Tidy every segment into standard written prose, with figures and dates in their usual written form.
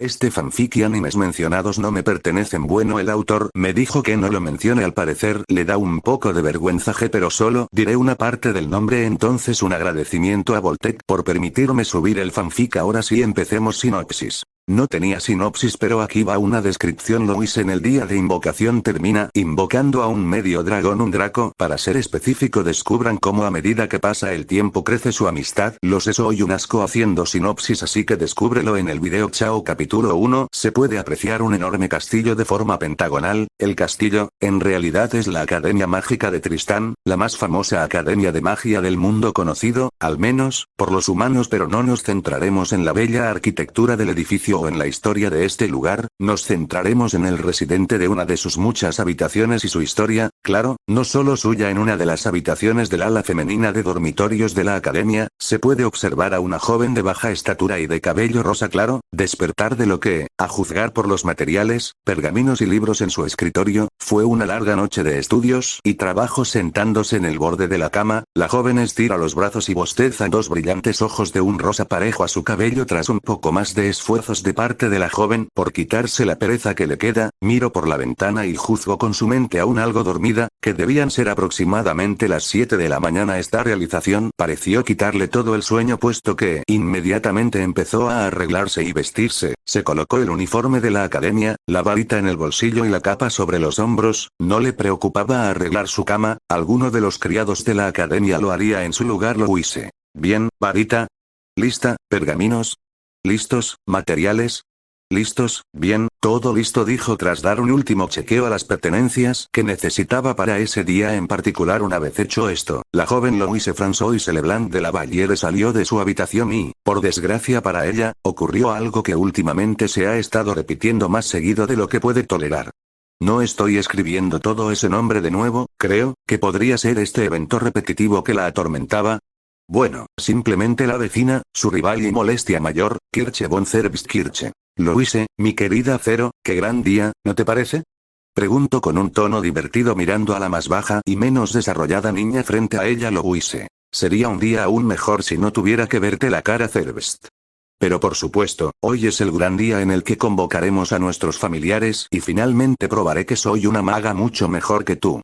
Este fanfic y animes mencionados no me pertenecen. Bueno, el autor me dijo que no lo mencione, al parecer le da un poco de vergüenza pero solo diré una parte del nombre. Entonces un agradecimiento a Voltec por permitirme subir el fanfic. Ahora sí, empecemos. Sinopsis. No tenía sinopsis, pero aquí va una descripción. Luis en el día de invocación termina invocando a un medio dragón, un Draco, para ser específico. Descubran cómo a medida que pasa el tiempo crece su amistad. Lo sé, soy un asco haciendo sinopsis, así que descúbrelo en el video. Chao. Capítulo 1. Se puede apreciar un enorme castillo de forma pentagonal. El castillo, en realidad es la Academia Mágica de Tristán, la más famosa academia de magia del mundo conocido, al menos, por los humanos, pero no nos centraremos en la bella arquitectura del edificio o en la historia de este lugar, nos centraremos en el residente de una de sus muchas habitaciones y su historia, claro, no solo suya. En una de las habitaciones del ala femenina de dormitorios de la academia, se puede observar a una joven de baja estatura y de cabello rosa claro, despertar de lo que, a juzgar por los materiales, pergaminos y libros en su escritorio, fue una larga noche de estudios y trabajo. Sentándose en el borde de la cama, la joven estira los brazos y bosteza. Dos brillantes ojos de un rosa parejo a su cabello. Tras un poco más de esfuerzos de parte de la joven por quitarse la pereza que le queda, miro por la ventana y juzgo con su mente aún algo dormida, que debían ser aproximadamente las 7 de la mañana. Esta realización pareció quitarle todo el sueño, puesto que inmediatamente empezó a arreglarse y vestirse. Se colocó el uniforme de la academia, la varita en el bolsillo y la capa sobre los hombros. No le preocupaba arreglar su cama, alguno de los criados de la academia lo haría en su lugar. Lo hice. Bien, varita. Lista, pergaminos. ¿Listos, materiales? ¿Listos? Bien, todo listo, dijo tras dar un último chequeo a las pertenencias que necesitaba para ese día en particular. Una vez hecho esto, la joven Louise Françoise Leblanc de la Valliere salió de su habitación y, por desgracia para ella, ocurrió algo que últimamente se ha estado repitiendo más seguido de lo que puede tolerar. No estoy escribiendo todo ese nombre de nuevo, creo que podría ser este evento repetitivo que la atormentaba. Bueno, simplemente la vecina, su rival y molestia mayor, Kirche von Zerbstkirche. Louise, mi querida Zero, qué gran día, ¿no te parece? Pregunto con un tono divertido mirando a la más baja y menos desarrollada niña frente a ella. Louise, sería un día aún mejor si no tuviera que verte la cara, Zerbst. Pero por supuesto, hoy es el gran día en el que convocaremos a nuestros familiares y finalmente probaré que soy una maga mucho mejor que tú.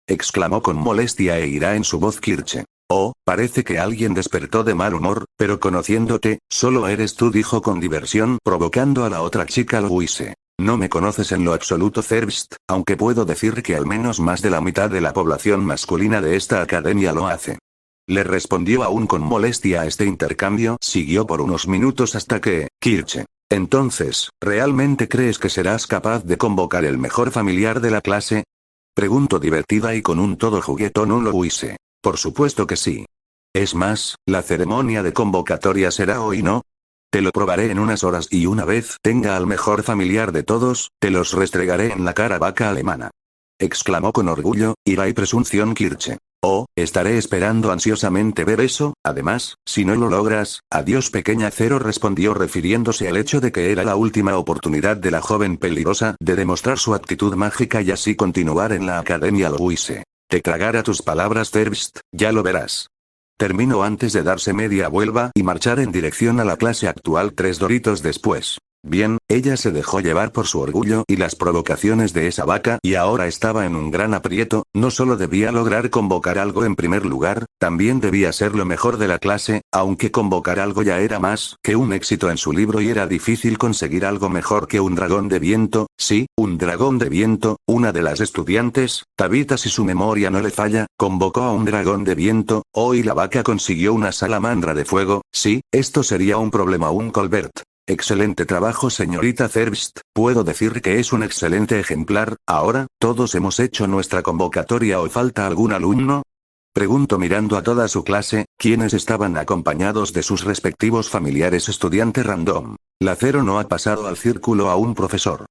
Exclamó con molestia e ira en su voz Kirche. Oh, parece que alguien despertó de mal humor, pero conociéndote, solo eres tú, dijo con diversión, provocando a la otra chica. Louise, no me conoces en lo absoluto, Zerbst, aunque puedo decir que al menos más de la mitad de la población masculina de esta academia lo hace. Le respondió aún con molestia a este intercambio. Siguió por unos minutos hasta que, Kirche, entonces, ¿realmente crees que serás capaz de convocar el mejor familiar de la clase? Preguntó divertida y con un todo juguetón. Louise. Por supuesto que sí. Es más, la ceremonia de convocatoria será hoy, ¿no? Te lo probaré en unas horas y una vez tenga al mejor familiar de todos, te los restregaré en la cara, vaca alemana. Exclamó con orgullo, ira y presunción Kirche. Oh, estaré esperando ansiosamente ver eso. Además, si no lo logras, adiós pequeña Zero, respondió refiriéndose al hecho de que era la última oportunidad de la joven peligrosa de demostrar su actitud mágica y así continuar en la academia. Louise. Te tragará tus palabras, Zerbst, ya lo verás. Terminó antes de darse media vuelta y marchar en dirección a la clase actual 3 doritos después. Bien, ella se dejó llevar por su orgullo y las provocaciones de esa vaca y ahora estaba en un gran aprieto. No solo debía lograr convocar algo en primer lugar, también debía ser lo mejor de la clase, aunque convocar algo ya era más que un éxito en su libro y era difícil conseguir algo mejor que un dragón de viento. Sí, un dragón de viento. Una de las estudiantes, Tabitha, si su memoria no le falla, convocó a un dragón de viento. Hoy la vaca consiguió una salamandra de fuego. Sí, esto sería un problema. Un Colbert. Excelente trabajo, señorita Zerbst, puedo decir que es un excelente ejemplar. Ahora, ¿todos hemos hecho nuestra convocatoria o falta algún alumno? Preguntó mirando a toda su clase, quienes estaban acompañados de sus respectivos familiares. Estudiante random. La Zero no ha pasado al círculo aún, profesor.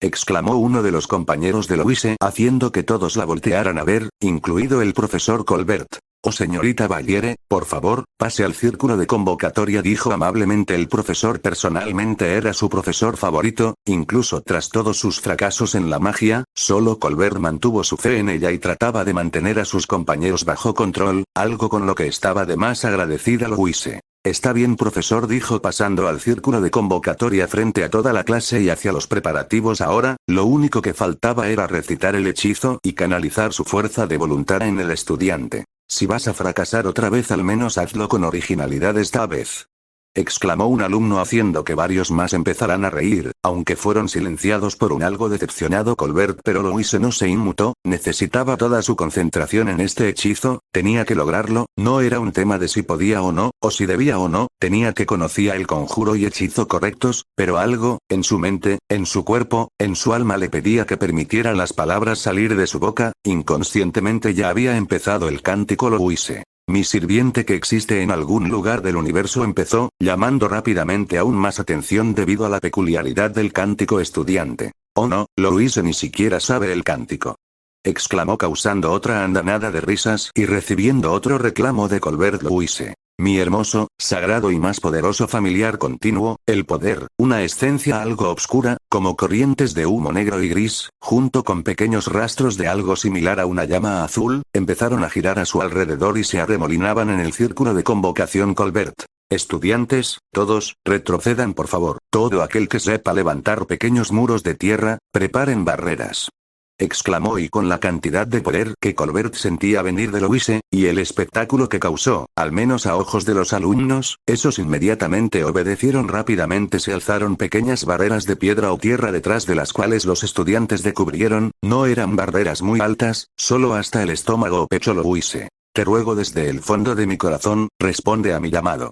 Exclamó uno de los compañeros de Louise, haciendo que todos la voltearan a ver, incluido el profesor Colbert. Oh señorita Valliere, por favor, pase al círculo de convocatoria, dijo amablemente el profesor. Personalmente era su profesor favorito, incluso tras todos sus fracasos en la magia, solo Colbert mantuvo su fe en ella y trataba de mantener a sus compañeros bajo control, algo con lo que estaba de más agradecida Louise. Está bien, profesor, dijo pasando al círculo de convocatoria frente a toda la clase y hacia los preparativos. Ahora, lo único que faltaba era recitar el hechizo y canalizar su fuerza de voluntad en el estudiante. Si vas a fracasar otra vez, al menos hazlo con originalidad esta vez, exclamó un alumno, haciendo que varios más empezaran a reír, aunque fueron silenciados por un algo decepcionado Colbert. Pero Louise no se inmutó, necesitaba toda su concentración en este hechizo, tenía que lograrlo, no era un tema de si podía o no, o si debía o no, tenía que conocía el conjuro y hechizo correctos, pero algo, en su mente, en su cuerpo, en su alma le pedía que permitiera las palabras salir de su boca. Inconscientemente ya había empezado el cántico. Louise, mi sirviente que existe en algún lugar del universo, empezó, llamando rápidamente aún más atención debido a la peculiaridad del cántico estudiante. Oh no, Louise ni siquiera sabe el cántico, exclamó causando otra andanada de risas y recibiendo otro reclamo de Colbert. Louise, mi hermoso, sagrado y más poderoso familiar continuo, el poder, una esencia algo obscura, como corrientes de humo negro y gris, junto con pequeños rastros de algo similar a una llama azul, empezaron a girar a su alrededor y se arremolinaban en el círculo de convocación. Colbert. Estudiantes, todos, retrocedan por favor. Todo aquel que sepa levantar pequeños muros de tierra, preparen barreras, exclamó, y con la cantidad de poder que Colbert sentía venir de Louise, y el espectáculo que causó, al menos a ojos de los alumnos, esos inmediatamente obedecieron rápidamente. Se alzaron pequeñas barreras de piedra o tierra detrás de las cuales los estudiantes descubrieron, no eran barreras muy altas, solo hasta el estómago o pecho. Louise, te ruego desde el fondo de mi corazón, responde a mi llamado.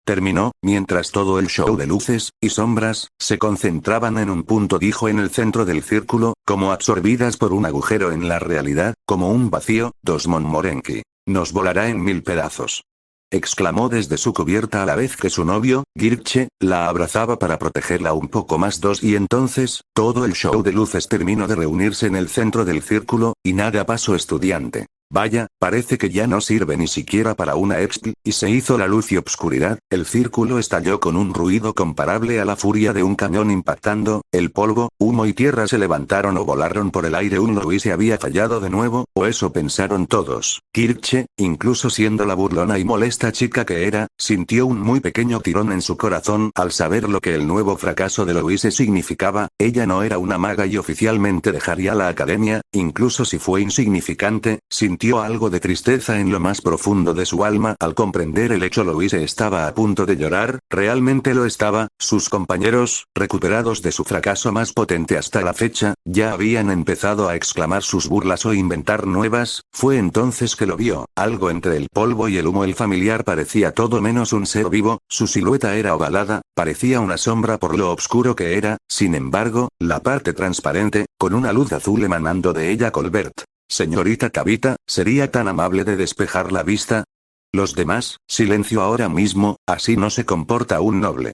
Terminó, mientras todo el show de luces y sombras se concentraban en un punto, dijo en el centro del círculo, como absorbidas por un agujero en la realidad, como un vacío. Dos Montmorency nos volará en 1000 pedazos, exclamó desde su cubierta a la vez que su novio, Girche, la abrazaba para protegerla un poco más. Y entonces, todo el show de luces terminó de reunirse en el centro del círculo, y nada pasó. Estudiante, vaya, parece que ya no sirve ni siquiera para una exp, y se hizo la luz y obscuridad. El círculo estalló con un ruido comparable a la furia de un cañón impactando, el polvo, humo y tierra se levantaron o volaron por el aire. Un Louise había fallado de nuevo, o eso pensaron todos. Kirche, incluso siendo la burlona y molesta chica que era, sintió un muy pequeño tirón en su corazón al saber lo que el nuevo fracaso de Louise significaba. Ella no era una maga y oficialmente dejaría la academia, incluso si fue insignificante. Sintió algo de tristeza en lo más profundo de su alma al comprender el hecho. Louise estaba a punto de llorar, realmente lo estaba. Sus compañeros, recuperados de su fracaso más potente hasta la fecha, ya habían empezado a exclamar sus burlas o inventar nuevas. Fue entonces que lo vio, algo entre el polvo y el humo. El familiar parecía todo menos un ser vivo, su silueta era ovalada, parecía una sombra por lo oscuro que era. Sin embargo, la parte transparente, con una luz azul emanando de ella. Colbert, señorita Tabitha, ¿sería tan amable de despejar la vista? Los demás, silencio ahora mismo, así no se comporta un noble.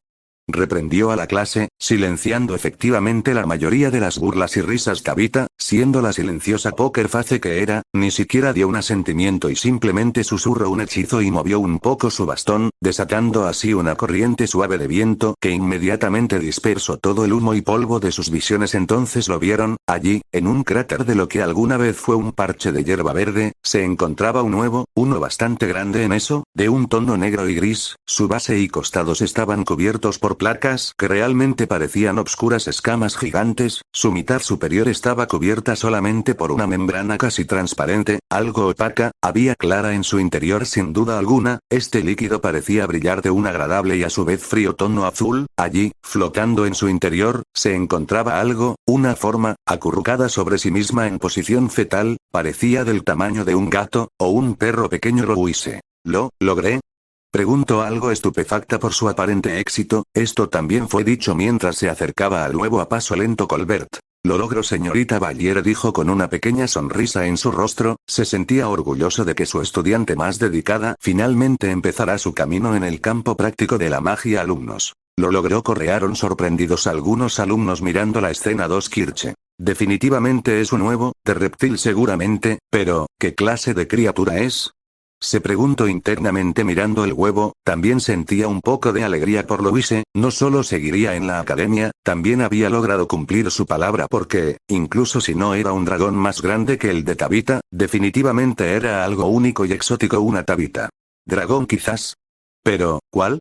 Reprendió a la clase, silenciando efectivamente la mayoría de las burlas y risas. Tabitha, siendo la silenciosa poker face que era, ni siquiera dio un asentimiento y simplemente susurró un hechizo y movió un poco su bastón, desatando así una corriente suave de viento que inmediatamente dispersó todo el humo y polvo de sus visiones. Entonces lo vieron, allí, en un cráter de lo que alguna vez fue un parche de hierba verde, se encontraba uno bastante grande en eso, de un tono negro y gris. Su base y costados estaban cubiertos por placas que realmente parecían obscuras escamas gigantes. Su mitad superior estaba cubierta solamente por una membrana casi transparente, algo opaca, había clara en su interior sin duda alguna. Este líquido parecía brillar de un agradable y a su vez frío tono azul. Allí, flotando en su interior, se encontraba algo, una forma, acurrucada sobre sí misma en posición fetal, parecía del tamaño de un gato, o un perro pequeño. Louise, ¿lo logré? Preguntó algo estupefacta por su aparente éxito. Esto también fue dicho mientras se acercaba al nuevo a paso lento. Colbert, lo logro, señorita Valier, dijo con una pequeña sonrisa en su rostro. Se sentía orgulloso de que su estudiante más dedicada finalmente empezara su camino en el campo práctico de la magia. Alumnos, lo logró, correaron sorprendidos algunos alumnos mirando la escena. Kirche, definitivamente es un nuevo, de reptil seguramente, pero, ¿qué clase de criatura es? Se preguntó internamente mirando el huevo. También sentía un poco de alegría por Louise, no solo seguiría en la academia, también había logrado cumplir su palabra porque, incluso si no era un dragón más grande que el de Tabitha, definitivamente era algo único y exótico. Una Tabitha. ¿Dragón quizás? Pero, ¿cuál?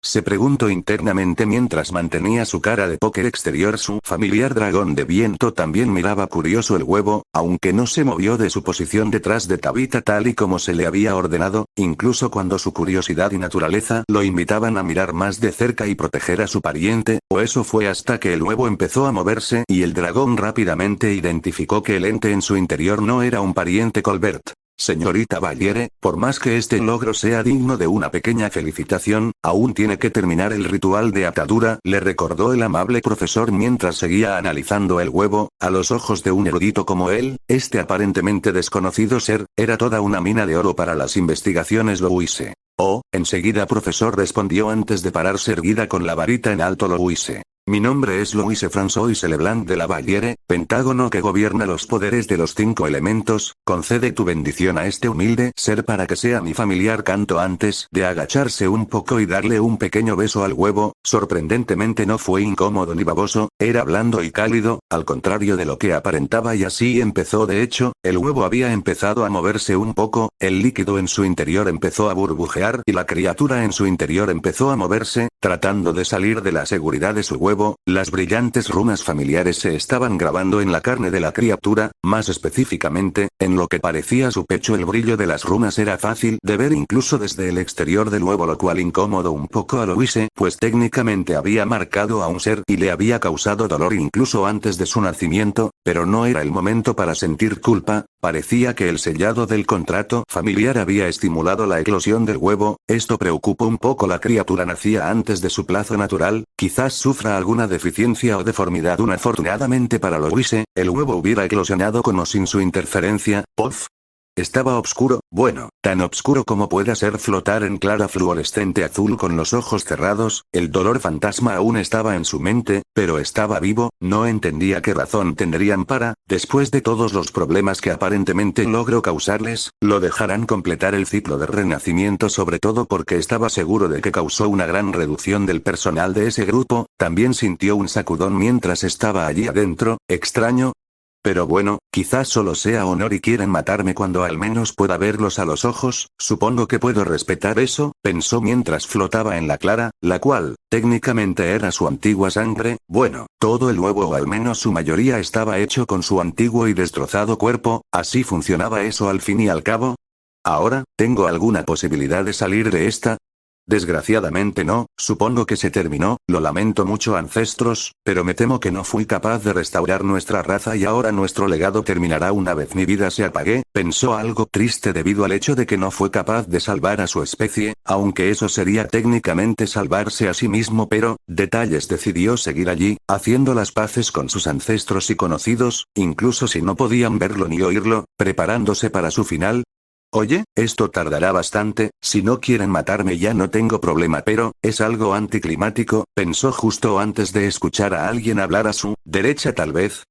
se preguntó internamente mientras mantenía su cara de póker exterior. Su familiar dragón de viento también miraba curioso el huevo, aunque no se movió de su posición detrás de Tabitha tal y como se le había ordenado, incluso cuando su curiosidad y naturaleza lo invitaban a mirar más de cerca y proteger a su pariente, o eso fue hasta que el huevo empezó a moverse y el dragón rápidamente identificó que el ente en su interior no era un pariente Colbert. Señorita Valiere, por más que este logro sea digno de una pequeña felicitación, aún tiene que terminar el ritual de atadura, le recordó el amable profesor mientras seguía analizando el huevo. A los ojos de un erudito como él, este aparentemente desconocido ser, era toda una mina de oro para las investigaciones Louise. Oh, enseguida profesor respondió antes de pararse erguida con la varita en alto Louise. Mi nombre es Louise François Leblanc de la Valliere, Pentágono que gobierna los poderes de los 5 elementos, concede tu bendición a este humilde ser para que sea mi familiar. Cantó antes de agacharse un poco y darle un pequeño beso al huevo. Sorprendentemente no fue incómodo ni baboso, era blando y cálido, al contrario de lo que aparentaba, y así empezó. De hecho, el huevo había empezado a moverse un poco, el líquido en su interior empezó a burbujear y la criatura en su interior empezó a moverse, tratando de salir de la seguridad de su huevo. Las brillantes runas familiares se estaban grabando en la carne de la criatura, más específicamente, en lo que parecía su pecho. El brillo de las runas era fácil de ver incluso desde el exterior del huevo, lo cual incomodó un poco a Louise, pues técnicamente había marcado a un ser y le había causado dolor incluso antes de su nacimiento, pero no era el momento para sentir culpa. Parecía que el sellado del contrato familiar había estimulado la eclosión del huevo. Esto preocupó un poco. La criatura nacía antes de su plazo natural, quizás sufra alguna deficiencia o deformidad. Afortunadamente para Louise, el huevo hubiera eclosionado con o sin su interferencia. Puff. Estaba oscuro, bueno, tan oscuro como pueda ser flotar en clara fluorescente azul con los ojos cerrados. El dolor fantasma aún estaba en su mente, pero estaba vivo. No entendía qué razón tendrían para, después de todos los problemas que aparentemente logró causarles, lo dejaran completar el ciclo de renacimiento, sobre todo porque estaba seguro de que causó una gran reducción del personal de ese grupo. También sintió un sacudón mientras estaba allí adentro. Extraño. Pero bueno, quizás solo sea honor y quieren matarme cuando al menos pueda verlos a los ojos. Supongo que puedo respetar eso, pensó mientras flotaba en la clara, la cual, técnicamente era su antigua sangre. Bueno, todo el huevo o al menos su mayoría estaba hecho con su antiguo y destrozado cuerpo. Así funcionaba eso al fin y al cabo. Ahora, ¿tengo alguna posibilidad de salir de esta? Desgraciadamente no, supongo que se terminó. Lo lamento mucho, ancestros, pero me temo que no fui capaz de restaurar nuestra raza y ahora nuestro legado terminará una vez mi vida se apague. Pensó algo triste debido al hecho de que no fue capaz de salvar a su especie, aunque eso sería técnicamente salvarse a sí mismo, pero, detalles, decidió seguir allí, haciendo las paces con sus ancestros y conocidos, incluso si no podían verlo ni oírlo, preparándose para su final. Oye, esto tardará bastante. Si no quieren matarme ya no tengo problema, pero, es algo anticlimático, pensó justo antes de escuchar a alguien hablar a su derecha. Tal vez.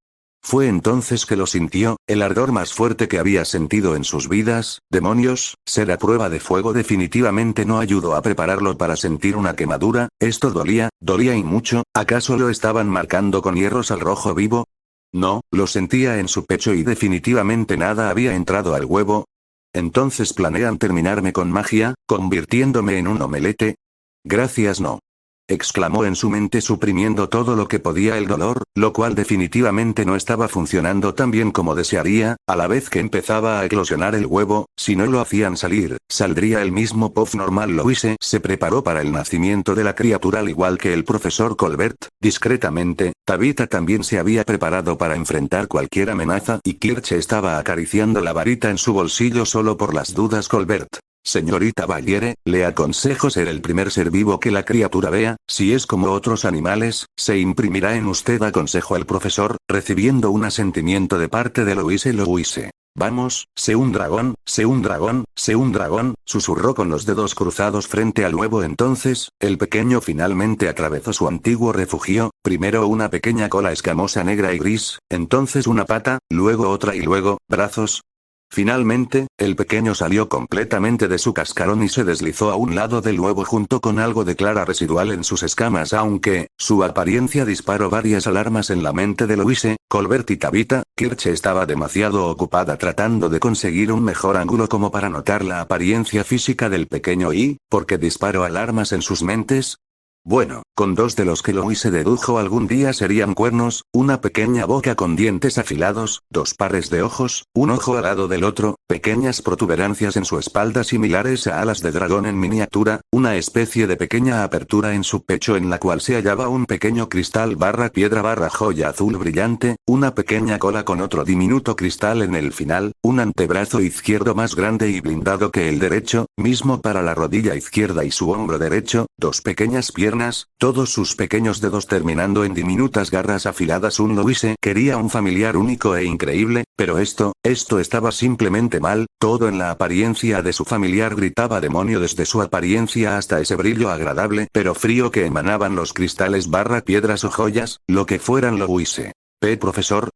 Fue entonces que lo sintió, el ardor más fuerte que había sentido en sus vidas. Demonios, ser a prueba de fuego definitivamente no ayudó a prepararlo para sentir una quemadura. Esto dolía y mucho. ¿Acaso lo estaban marcando con hierros al rojo vivo? No, lo sentía en su pecho y definitivamente nada había entrado al huevo. Entonces planean terminarme con magia, convirtiéndome en un omelete. Gracias, no. Exclamó en su mente, suprimiendo todo lo que podía el dolor, lo cual definitivamente no estaba funcionando tan bien como desearía. A la vez que empezaba a eclosionar el huevo, si no lo hacían salir, saldría el mismo puff normal. Louise se preparó para el nacimiento de la criatura al igual que el profesor Colbert. Discretamente, Tabitha también se había preparado para enfrentar cualquier amenaza y Kirche estaba acariciando la varita en su bolsillo solo por las dudas. Colbert. Señorita Valiere, le aconsejo ser el primer ser vivo que la criatura vea. Si es como otros animales, se imprimirá en usted, aconsejó el profesor, recibiendo un asentimiento de parte de Louise. Louise. Vamos, sé un dragón, sé un dragón, sé un dragón, susurró con los dedos cruzados frente al huevo. Entonces, el pequeño finalmente atravesó su antiguo refugio, primero una pequeña cola escamosa negra y gris, entonces una pata, luego otra y luego, brazos. Finalmente, el pequeño salió completamente de su cascarón y se deslizó a un lado del huevo junto con algo de clara residual en sus escamas. Aunque, su apariencia disparó varias alarmas en la mente de Louise, Colbert y Tabitha, Kirche estaba demasiado ocupada tratando de conseguir un mejor ángulo como para notar la apariencia física del pequeño y, ¿por qué disparó alarmas en sus mentes? Bueno, con dos de los que Louise dedujo algún día serían cuernos, una pequeña boca con dientes afilados, dos pares de ojos, un ojo al lado del otro, pequeñas protuberancias en su espalda similares a alas de dragón en miniatura, una especie de pequeña apertura en su pecho en la cual se hallaba un pequeño cristal barra piedra barra joya azul brillante, una pequeña cola con otro diminuto cristal en el final, un antebrazo izquierdo más grande y blindado que el derecho, mismo para la rodilla izquierda y su hombro derecho, dos pequeñas piernas, todos sus pequeños dedos terminando en diminutas garras afiladas. Louise quería un familiar único e increíble, pero esto estaba simplemente mal, todo en la apariencia de su familiar gritaba demonio, desde su apariencia hasta ese brillo agradable pero frío que emanaban los cristales barra piedras o joyas, lo que fueran. Louise. Profesor?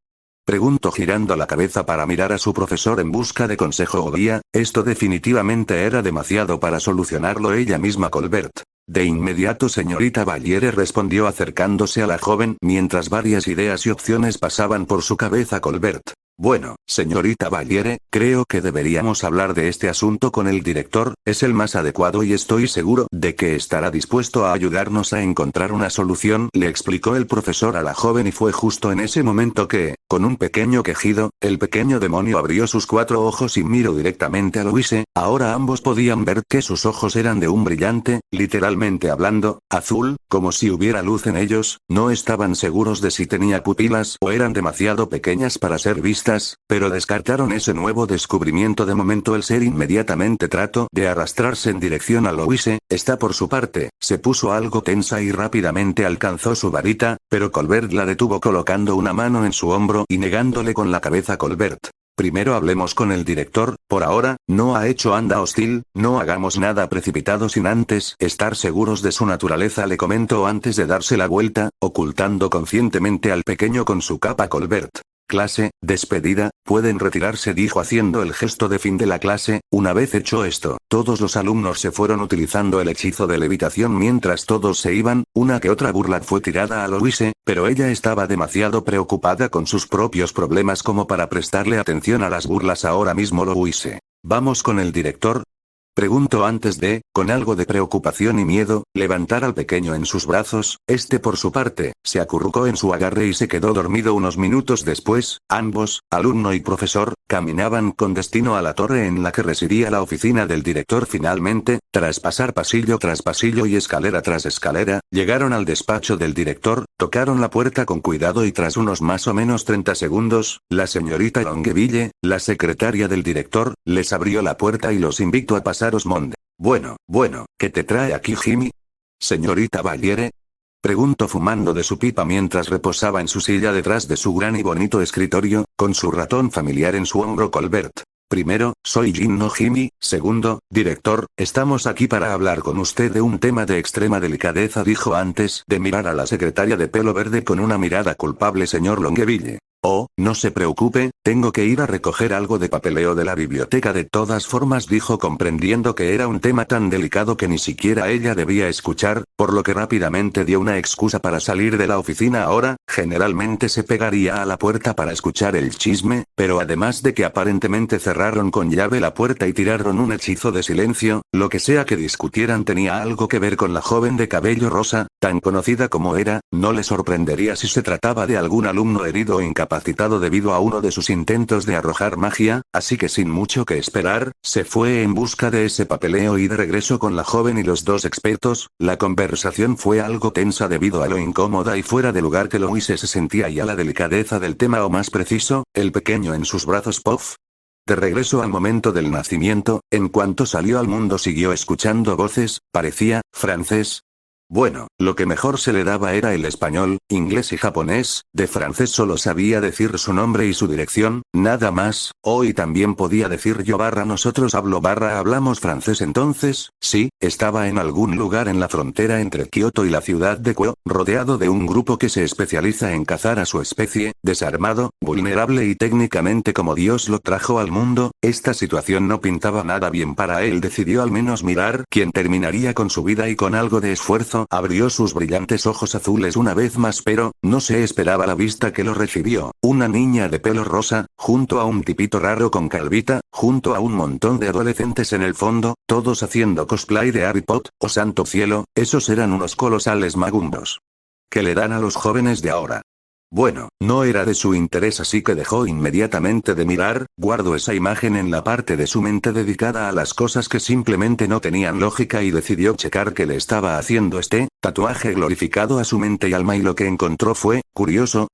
Preguntó girando la cabeza para mirar a su profesor en busca de consejo o guía, esto definitivamente era demasiado para solucionarlo ella misma. Colbert. De inmediato señorita Valiere, respondió acercándose a la joven mientras varias ideas y opciones pasaban por su cabeza. Colbert. Bueno, señorita Valiere, creo que deberíamos hablar de este asunto con el director, es el más adecuado y estoy seguro de que estará dispuesto a ayudarnos a encontrar una solución, le explicó el profesor a la joven, y fue justo en ese momento que, con un pequeño quejido, el pequeño demonio abrió sus cuatro ojos y miró directamente a Louise. Ahora ambos podían ver que sus ojos eran de un brillante, literalmente hablando, azul, como si hubiera luz en ellos, no estaban seguros de si tenía pupilas o eran demasiado pequeñas para ser vistas, pero descartaron ese nuevo descubrimiento de momento. El ser inmediatamente trató de arrastrarse en dirección a Louise, esta por su parte, se puso algo tensa y rápidamente alcanzó su varita, pero Colbert la detuvo colocando una mano en su hombro y negándole con la cabeza. Colbert. Primero hablemos con el director, por ahora, no ha hecho anda hostil, no hagamos nada precipitado sin antes estar seguros de su naturaleza, le comentó antes de darse la vuelta, ocultando conscientemente al pequeño con su capa. Colbert. Clase, despedida, pueden retirarse, dijo haciendo el gesto de fin de la clase. Una vez hecho esto, todos los alumnos se fueron utilizando el hechizo de levitación. Mientras todos se iban, una que otra burla fue tirada a Louise, pero ella estaba demasiado preocupada con sus propios problemas como para prestarle atención a las burlas ahora mismo. Louise. ¿Vamos con el director? Preguntó antes de, con algo de preocupación y miedo, levantar al pequeño en sus brazos. Este por su parte, se acurrucó en su agarre y se quedó dormido. Unos minutos después, ambos, alumno y profesor, caminaban con destino a la torre en la que residía la oficina del director. Finalmente, tras pasar pasillo tras pasillo y escalera tras escalera, llegaron al despacho del director, tocaron la puerta con cuidado y tras unos más o menos 30 segundos, la señorita Longueville, la secretaria del director, les abrió la puerta y los invitó a pasar. Osmond. Bueno, ¿qué te trae aquí, Jimmy? Señorita Valiere. Preguntó fumando de su pipa mientras reposaba en su silla detrás de su gran y bonito escritorio, con su ratón familiar en su hombro. Colbert. Primero, soy Jim, no Jimmy. Segundo, director, estamos aquí para hablar con usted de un tema de extrema delicadeza, dijo antes de mirar a la secretaria de pelo verde con una mirada culpable. Señor Longueville. Oh, no se preocupe, tengo que ir a recoger algo de papeleo de la biblioteca. De todas formas, dijo comprendiendo que era un tema tan delicado que ni siquiera ella debía escuchar, por lo que rápidamente dio una excusa para salir de la oficina. Ahora, generalmente se pegaría a la puerta para escuchar el chisme, pero además de que aparentemente cerraron con llave la puerta y tiraron un hechizo de silencio, lo que sea que discutieran tenía algo que ver con la joven de cabello rosa, tan conocida como era, no le sorprendería si se trataba de algún alumno herido o incapacitado debido a uno de sus intentos de arrojar magia, así que sin mucho que esperar, se fue en busca de ese papeleo y de regreso con la joven y los dos expertos. La conversación fue algo tensa debido a lo incómoda y fuera de lugar que Louise se sentía y a la delicadeza del tema, o más preciso, el pequeño en sus brazos. Puff. De regreso al momento del nacimiento, en cuanto salió al mundo siguió escuchando voces, parecía francés. Bueno, lo que mejor se le daba era el español, inglés y japonés. De francés solo sabía decir su nombre y su dirección, nada más. Y también podía decir yo / nosotros hablamos francés. Entonces, sí, estaba en algún lugar en la frontera entre Kioto y la ciudad de Kyo, rodeado de un grupo que se especializa en cazar a su especie, desarmado, vulnerable y técnicamente como Dios lo trajo al mundo. Esta situación no pintaba nada bien para él. Decidió al menos mirar quién terminaría con su vida y con algo de esfuerzo abrió abrió sus brillantes ojos azules una vez más, pero no se esperaba la vista que lo recibió. Una niña de pelo rosa, junto a un tipito raro con calvita, junto a un montón de adolescentes en el fondo, todos haciendo cosplay de Harry Potter. ¡Oh santo cielo! Esos eran unos colosales magumbos. ¿Qué le dan a los jóvenes de ahora? Bueno, no era de su interés, así que dejó inmediatamente de mirar, guardó esa imagen en la parte de su mente dedicada a las cosas que simplemente no tenían lógica y decidió checar qué le estaba haciendo este tatuaje glorificado a su mente y alma, y lo que encontró fue curioso.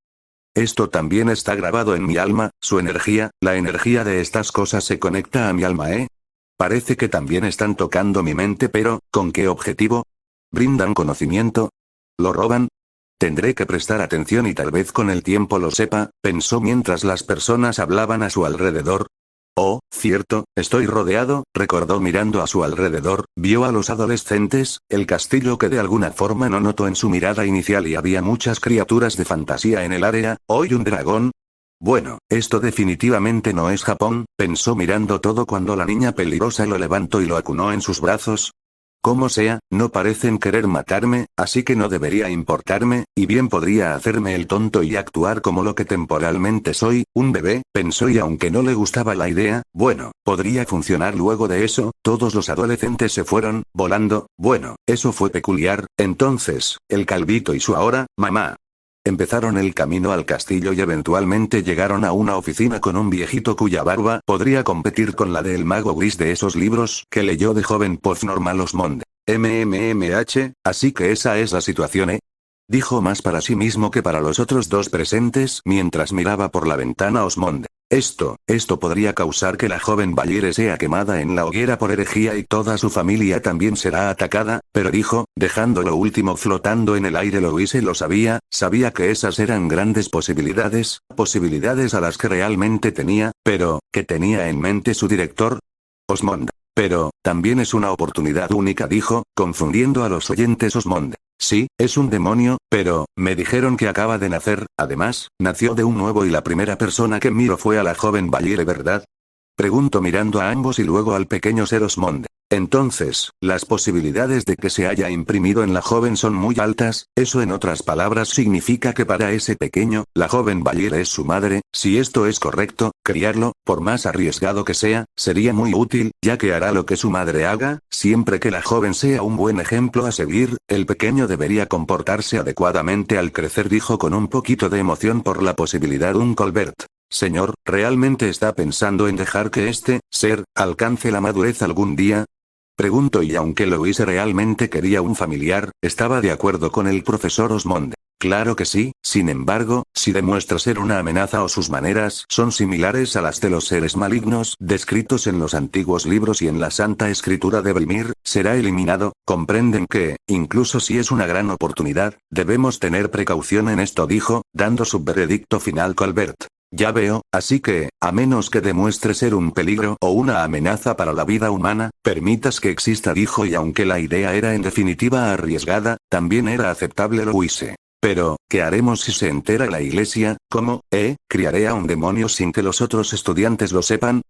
Esto también está grabado en mi alma, su energía, la energía de estas cosas se conecta a mi alma, ¿eh? Parece que también están tocando mi mente, pero ¿con qué objetivo? ¿Brindan conocimiento? ¿Lo roban? Tendré que prestar atención y tal vez con el tiempo lo sepa, pensó mientras las personas hablaban a su alrededor. Oh, cierto, estoy rodeado, recordó mirando a su alrededor, vio a los adolescentes, el castillo que de alguna forma no notó en su mirada inicial y había muchas criaturas de fantasía en el área. ¿Hoy un dragón? Bueno, esto definitivamente no es Japón, pensó mirando todo cuando la niña peligrosa lo levantó y lo acunó en sus brazos. Como sea, no parecen querer matarme, así que no debería importarme, y bien podría hacerme el tonto y actuar como lo que temporalmente soy, un bebé, pensó, y aunque no le gustaba la idea, bueno, podría funcionar. Luego de eso, todos los adolescentes se fueron, volando. Bueno, eso fue peculiar. Entonces, el calvito y su ahora, mamá. Empezaron el camino al castillo y eventualmente llegaron a una oficina con un viejito cuya barba podría competir con la del mago gris de esos libros que leyó de joven Normal Osmond. Así que esa es la situación, ¿eh? Dijo más para sí mismo que para los otros dos presentes mientras miraba por la ventana Osmond. Esto podría causar que la joven Valiere sea quemada en la hoguera por herejía y toda su familia también será atacada, pero dijo, dejando lo último flotando en el aire. Louise lo sabía que esas eran grandes posibilidades a las que realmente tenía, pero, ¿qué tenía en mente su director? Osmond. Pero, también es una oportunidad única, dijo, confundiendo a los oyentes. Osmond. Sí, es un demonio, pero, me dijeron que acaba de nacer, además, nació de un nuevo y la primera persona que miró fue a la joven Valiere, ¿verdad? Preguntó mirando a ambos y luego al pequeño ser Osmond. Entonces, las posibilidades de que se haya imprimido en la joven son muy altas. Eso en otras palabras significa que para ese pequeño, la joven Valiere es su madre. Si esto es correcto, criarlo, por más arriesgado que sea, sería muy útil, ya que hará lo que su madre haga, siempre que la joven sea un buen ejemplo a seguir. El pequeño debería comportarse adecuadamente al crecer, dijo con un poquito de emoción por la posibilidad. Un Colbert. Señor, ¿realmente está pensando en dejar que este ser alcance la madurez algún día? Preguntó, y aunque Louise realmente quería un familiar, estaba de acuerdo con el profesor Osmond. Claro que sí, sin embargo, si demuestra ser una amenaza o sus maneras son similares a las de los seres malignos descritos en los antiguos libros y en la Santa Escritura de Brimir, será eliminado. Comprenden que, incluso si es una gran oportunidad, debemos tener precaución en esto, dijo, dando su veredicto final Colbert. Ya veo, así que, a menos que demuestre ser un peligro o una amenaza para la vida humana, permitas que exista, dijo, y aunque la idea era en definitiva arriesgada, también era aceptable. Louise. Pero, ¿qué haremos si se entera la iglesia? ¿Cómo, criaré a un demonio sin que los otros estudiantes lo sepan?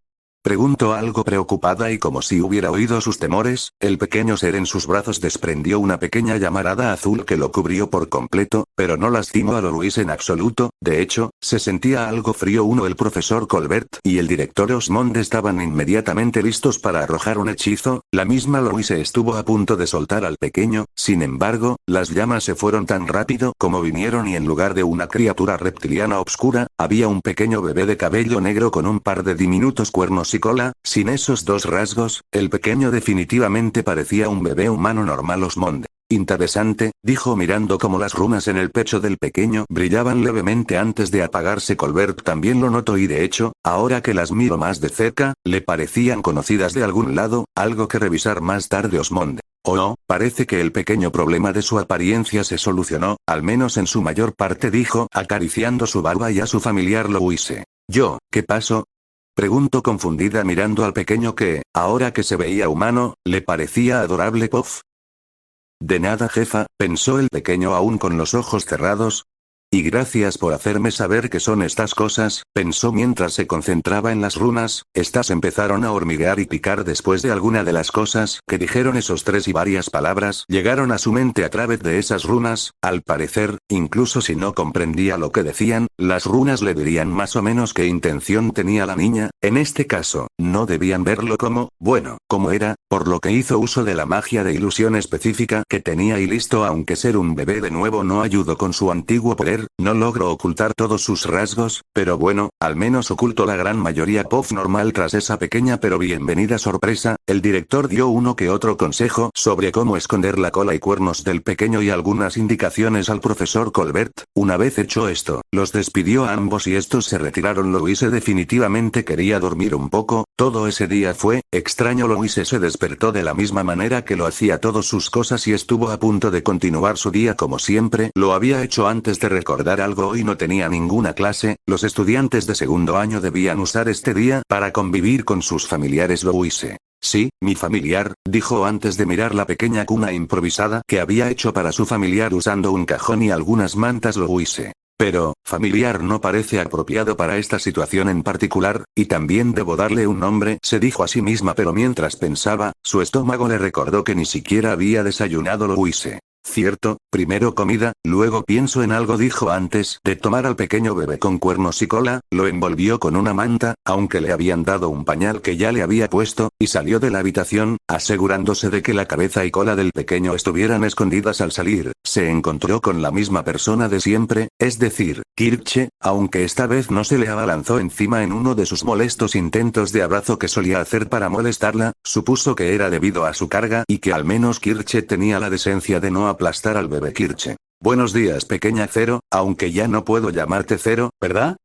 Preguntó algo preocupada, y como si hubiera oído sus temores, el pequeño ser en sus brazos desprendió una pequeña llamarada azul que lo cubrió por completo, pero no lastimó a Louise en absoluto. De hecho, se sentía algo frío. El profesor Colbert y el director Osmond estaban inmediatamente listos para arrojar un hechizo. La misma Louise estuvo a punto de soltar al pequeño, sin embargo, las llamas se fueron tan rápido como vinieron, y en lugar de una criatura reptiliana oscura, había un pequeño bebé de cabello negro con un par de diminutos cuernos y cola. Sin esos dos rasgos, el pequeño definitivamente parecía un bebé humano normal. Osmond. Interesante, dijo mirando cómo las runas en el pecho del pequeño brillaban levemente antes de apagarse. Colbert también lo notó, y de hecho, ahora que las miro más de cerca, le parecían conocidas de algún lado, algo que revisar más tarde. Osmond. Oh no, parece que el pequeño problema de su apariencia se solucionó, al menos en su mayor parte, dijo, acariciando su barba y a su familiar Louise. ¿Qué pasó? Preguntó confundida mirando al pequeño que, ahora que se veía humano, le parecía adorable. Puff. De nada, jefa, pensó el pequeño aún con los ojos cerrados. Y gracias por hacerme saber qué son estas cosas, pensó mientras se concentraba en las runas. Estas empezaron a hormiguear y picar después de alguna de las cosas que dijeron esos tres y varias palabras llegaron a su mente a través de esas runas. Al parecer, incluso si no comprendía lo que decían, las runas le dirían más o menos qué intención tenía la niña. En este caso, no debían verlo como era, por lo que hizo uso de la magia de ilusión específica que tenía y listo. Aunque ser un bebé de nuevo no ayudó con su antiguo poder, no logró ocultar todos sus rasgos, pero bueno, al menos ocultó la gran mayoría pop normal. Tras esa pequeña pero bienvenida sorpresa, el director dio uno que otro consejo sobre cómo esconder la cola y cuernos del pequeño y algunas indicaciones al profesor Colbert. Una vez hecho esto, los despidió a ambos y estos se retiraron. Louise definitivamente quería dormir un poco. Todo ese día fue extraño. Louise se despertó de la misma manera que lo hacía todas sus cosas y estuvo a punto de continuar su día como siempre lo había hecho antes de recordar algo. Hoy no tenía ninguna clase, los estudiantes de segundo año debían usar este día para convivir con sus familiares. Louise. Sí, mi familiar, dijo antes de mirar la pequeña cuna improvisada que había hecho para su familiar usando un cajón y algunas mantas. Louise. Pero, familiar no parece apropiado para esta situación en particular, y también debo darle un nombre, se dijo a sí misma, pero mientras pensaba, su estómago le recordó que ni siquiera había desayunado. Louise. Cierto, primero comida, luego pienso en algo, dijo antes de tomar al pequeño bebé con cuernos y cola, lo envolvió con una manta, aunque le habían dado un pañal que ya le había puesto, y salió de la habitación, asegurándose de que la cabeza y cola del pequeño estuvieran escondidas. Al salir, se encontró con la misma persona de siempre, es decir, Kirche, aunque esta vez no se le abalanzó encima en uno de sus molestos intentos de abrazo que solía hacer para molestarla. Supuso que era debido a su carga y que al menos Kirche tenía la decencia de no aplastar al bebé. Kirche. Buenos días, pequeña Cero, aunque ya no puedo llamarte Cero, ¿verdad?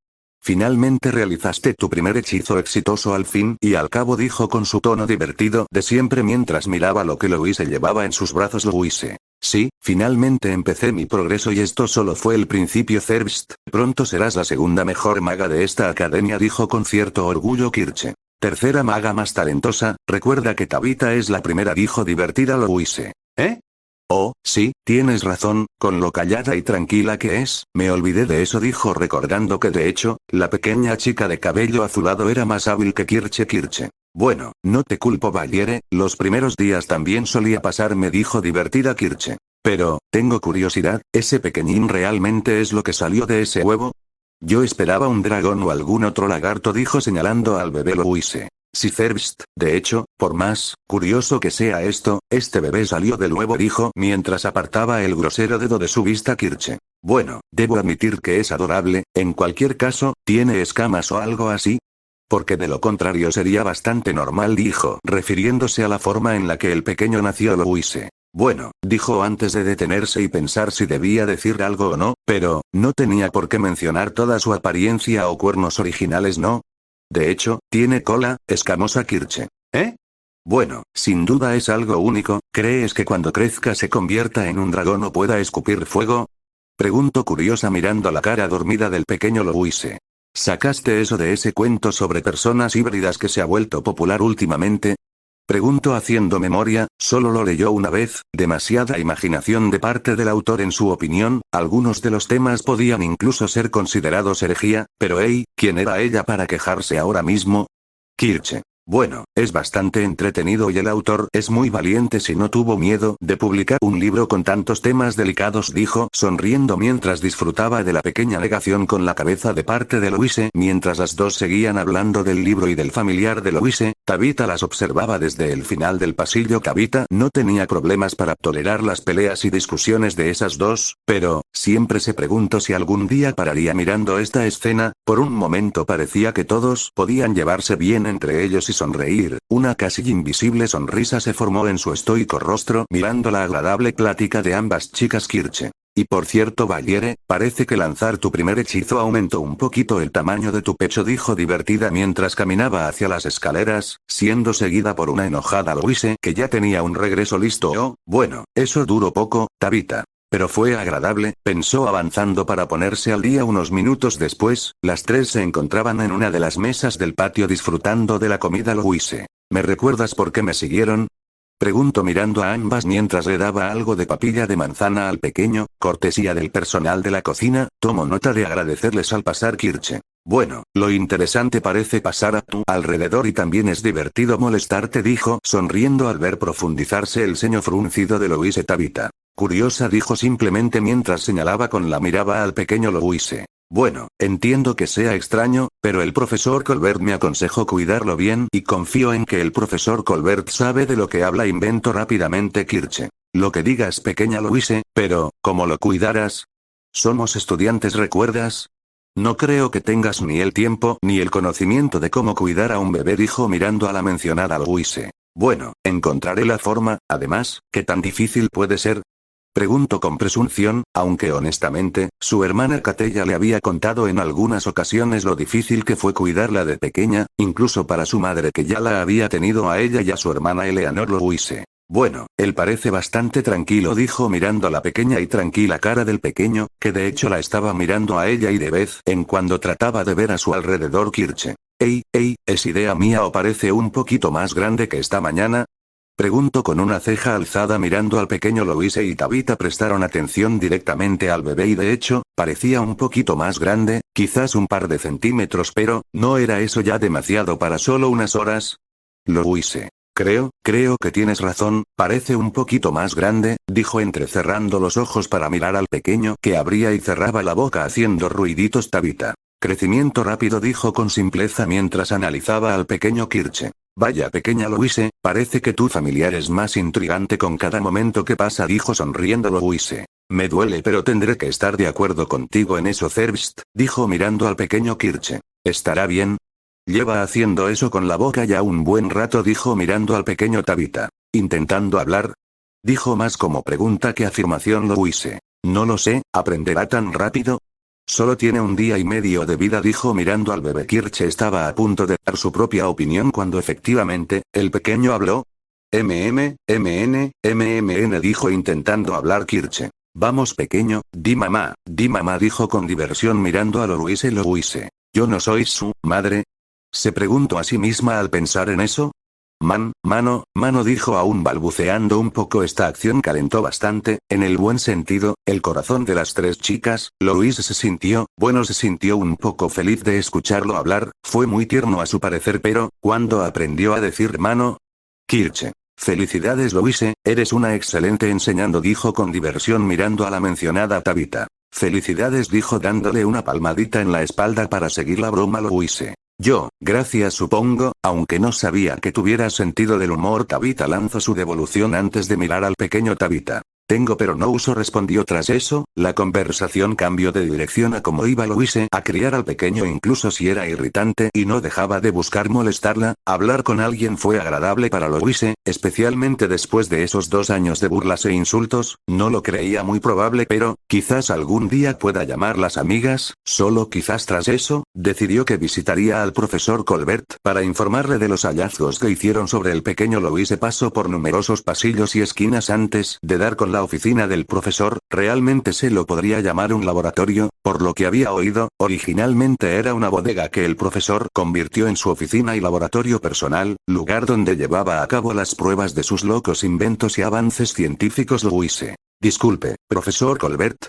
Finalmente realizaste tu primer hechizo exitoso al fin y al cabo, dijo con su tono divertido de siempre mientras miraba lo que Louise llevaba en sus brazos. Louise. Sí, finalmente empecé mi progreso y esto solo fue el principio. Zerbst, pronto serás la segunda mejor maga de esta academia, dijo con cierto orgullo Kirche. Tercera maga más talentosa, recuerda que Tabitha es la primera, dijo divertida Louise. ¿Eh? Oh, sí, tienes razón, con lo callada y tranquila que es, me olvidé de eso, dijo recordando que de hecho, la pequeña chica de cabello azulado era más hábil que Kirche. Bueno, no te culpo, Valiere, los primeros días también solía pasarme, dijo divertida Kirche. Pero, tengo curiosidad, ¿ese pequeñín realmente es lo que salió de ese huevo? Yo esperaba un dragón o algún otro lagarto, dijo señalando al bebé Louise. Sí, Zerbst, de hecho, por más curioso que sea esto, este bebé salió del huevo, dijo mientras apartaba el grosero dedo de su vista Kirche. Bueno, debo admitir que es adorable, en cualquier caso, ¿tiene escamas o algo así? Porque de lo contrario sería bastante normal, dijo, refiriéndose a la forma en la que el pequeño nació. Louise. Bueno, dijo antes de detenerse y pensar si debía decir algo o no, pero, no tenía por qué mencionar toda su apariencia o cuernos originales, ¿no? De hecho, tiene cola escamosa. Kirche. ¿Eh? Bueno, sin duda es algo único. ¿Crees que cuando crezca se convierta en un dragón o pueda escupir fuego? Preguntó curiosa mirando la cara dormida del pequeño Louise. ¿Sacaste eso de ese cuento sobre personas híbridas que se ha vuelto popular últimamente? Preguntó haciendo memoria, solo lo leyó una vez, demasiada imaginación de parte del autor en su opinión, algunos de los temas podían incluso ser considerados herejía, pero ¿quién era ella para quejarse ahora mismo? Kirche. Bueno, es bastante entretenido y el autor es muy valiente si no tuvo miedo de publicar un libro con tantos temas delicados, dijo sonriendo mientras disfrutaba de la pequeña negación con la cabeza de parte de Louise. Mientras las dos seguían hablando del libro y del familiar de Louise, Tabitha las observaba desde el final del pasillo. Tabitha no tenía problemas para tolerar las peleas y discusiones de esas dos, pero, siempre se preguntó si algún día pararía mirando esta escena. Por un momento parecía que todos podían llevarse bien entre ellos y sonreír, una casi invisible sonrisa se formó en su estoico rostro mirando la agradable plática de ambas chicas. Kirche. Y por cierto, Valiere, parece que lanzar tu primer hechizo aumentó un poquito el tamaño de tu pecho, dijo divertida mientras caminaba hacia las escaleras, siendo seguida por una enojada Louise que ya tenía un regreso listo. Oh, bueno, eso duró poco, Tabitha. Pero fue agradable, pensó avanzando para ponerse al día. Unos minutos después, las tres se encontraban en una de las mesas del patio disfrutando de la comida. Louise. ¿Me recuerdas por qué me siguieron? Preguntó mirando a ambas mientras le daba algo de papilla de manzana al pequeño, cortesía del personal de la cocina. Tomo nota de agradecerles al pasar Kirche. Bueno, lo interesante parece pasar a tu alrededor y también es divertido molestarte, dijo sonriendo al ver profundizarse el ceño fruncido de Louise Tabitha. Curiosa, dijo simplemente mientras señalaba con la mirada al pequeño Louise. Bueno, entiendo que sea extraño, pero el profesor Colbert me aconsejó cuidarlo bien y confío en que el profesor Colbert sabe de lo que habla. Inventó rápidamente Kirche. Lo que digas, pequeña Louise, pero, ¿cómo lo cuidarás? Somos estudiantes, ¿recuerdas? No creo que tengas ni el tiempo ni el conocimiento de cómo cuidar a un bebé, dijo mirando a la mencionada Louise. Bueno, encontraré la forma. Además, ¿qué tan difícil puede ser? Preguntó con presunción, aunque honestamente, su hermana Kate ya le había contado en algunas ocasiones lo difícil que fue cuidarla de pequeña, incluso para su madre que ya la había tenido a ella y a su hermana Eleanor Louise. Bueno, él parece bastante tranquilo, dijo mirando la pequeña y tranquila cara del pequeño, que de hecho la estaba mirando a ella y de vez en cuando trataba de ver a su alrededor Kirche. Ey, ¿es idea mía o parece un poquito más grande que esta mañana? Preguntó con una ceja alzada mirando al pequeño. Louise y Tabitha prestaron atención directamente al bebé y de hecho, parecía un poquito más grande, quizás un par de centímetros, pero, ¿no era eso ya demasiado para solo unas horas? Louise. Creo que tienes razón, parece un poquito más grande, dijo entrecerrando los ojos para mirar al pequeño que abría y cerraba la boca haciendo ruiditos Tabitha. Crecimiento rápido, dijo con simpleza mientras analizaba al pequeño Kirche. Vaya, pequeña Louise, parece que tu familiar es más intrigante con cada momento que pasa, dijo sonriendo Louise. Me duele, pero tendré que estar de acuerdo contigo en eso, Zerbst, dijo mirando al pequeño Kirche. ¿Estará bien? Lleva haciendo eso con la boca ya un buen rato, dijo mirando al pequeño Tabitha. ¿Intentando hablar? Dijo más como pregunta que afirmación Louise. No lo sé, ¿aprenderá tan rápido? Solo tiene un día y medio de vida, dijo mirando al bebé. Kirche estaba a punto de dar su propia opinión cuando efectivamente, el pequeño habló. MMN, dijo intentando hablar Kirche. Vamos pequeño, di mamá, dijo con diversión mirando a Louise. ¿Yo no soy su madre? Se preguntó a sí misma al pensar en eso. Mano, dijo aún balbuceando un poco. Esta acción calentó bastante, en el buen sentido, el corazón de las tres chicas. Louise se sintió un poco feliz de escucharlo hablar, fue muy tierno a su parecer, pero, ¿cuándo aprendió a decir mano? Kirche. Felicidades Louise, eres una excelente enseñando, dijo con diversión mirando a la mencionada Tabitha. Felicidades, dijo dándole una palmadita en la espalda para seguir la broma Louise. Gracias supongo, aunque no sabía que tuviera sentido del humor. Tabitha lanzó su devolución antes de mirar al pequeño Tabitha. Tengo pero no uso, respondió. Tras eso, la conversación cambió de dirección a cómo iba Louise a criar al pequeño incluso si era irritante y no dejaba de buscar molestarla. Hablar con alguien fue agradable para Louise, especialmente después de esos 2 años de burlas e insultos. No lo creía muy probable, pero, quizás algún día pueda llamarlas amigas, solo quizás. Tras eso, decidió que visitaría al profesor Colbert para informarle de los hallazgos que hicieron sobre el pequeño. Louise pasó por numerosos pasillos y esquinas antes de dar con la oficina del profesor. Realmente se lo podría llamar un laboratorio, por lo que había oído. Originalmente era una bodega que el profesor convirtió en su oficina y laboratorio personal, lugar donde llevaba a cabo las pruebas de sus locos inventos y avances científicos. Louise. Disculpe, profesor Colbert.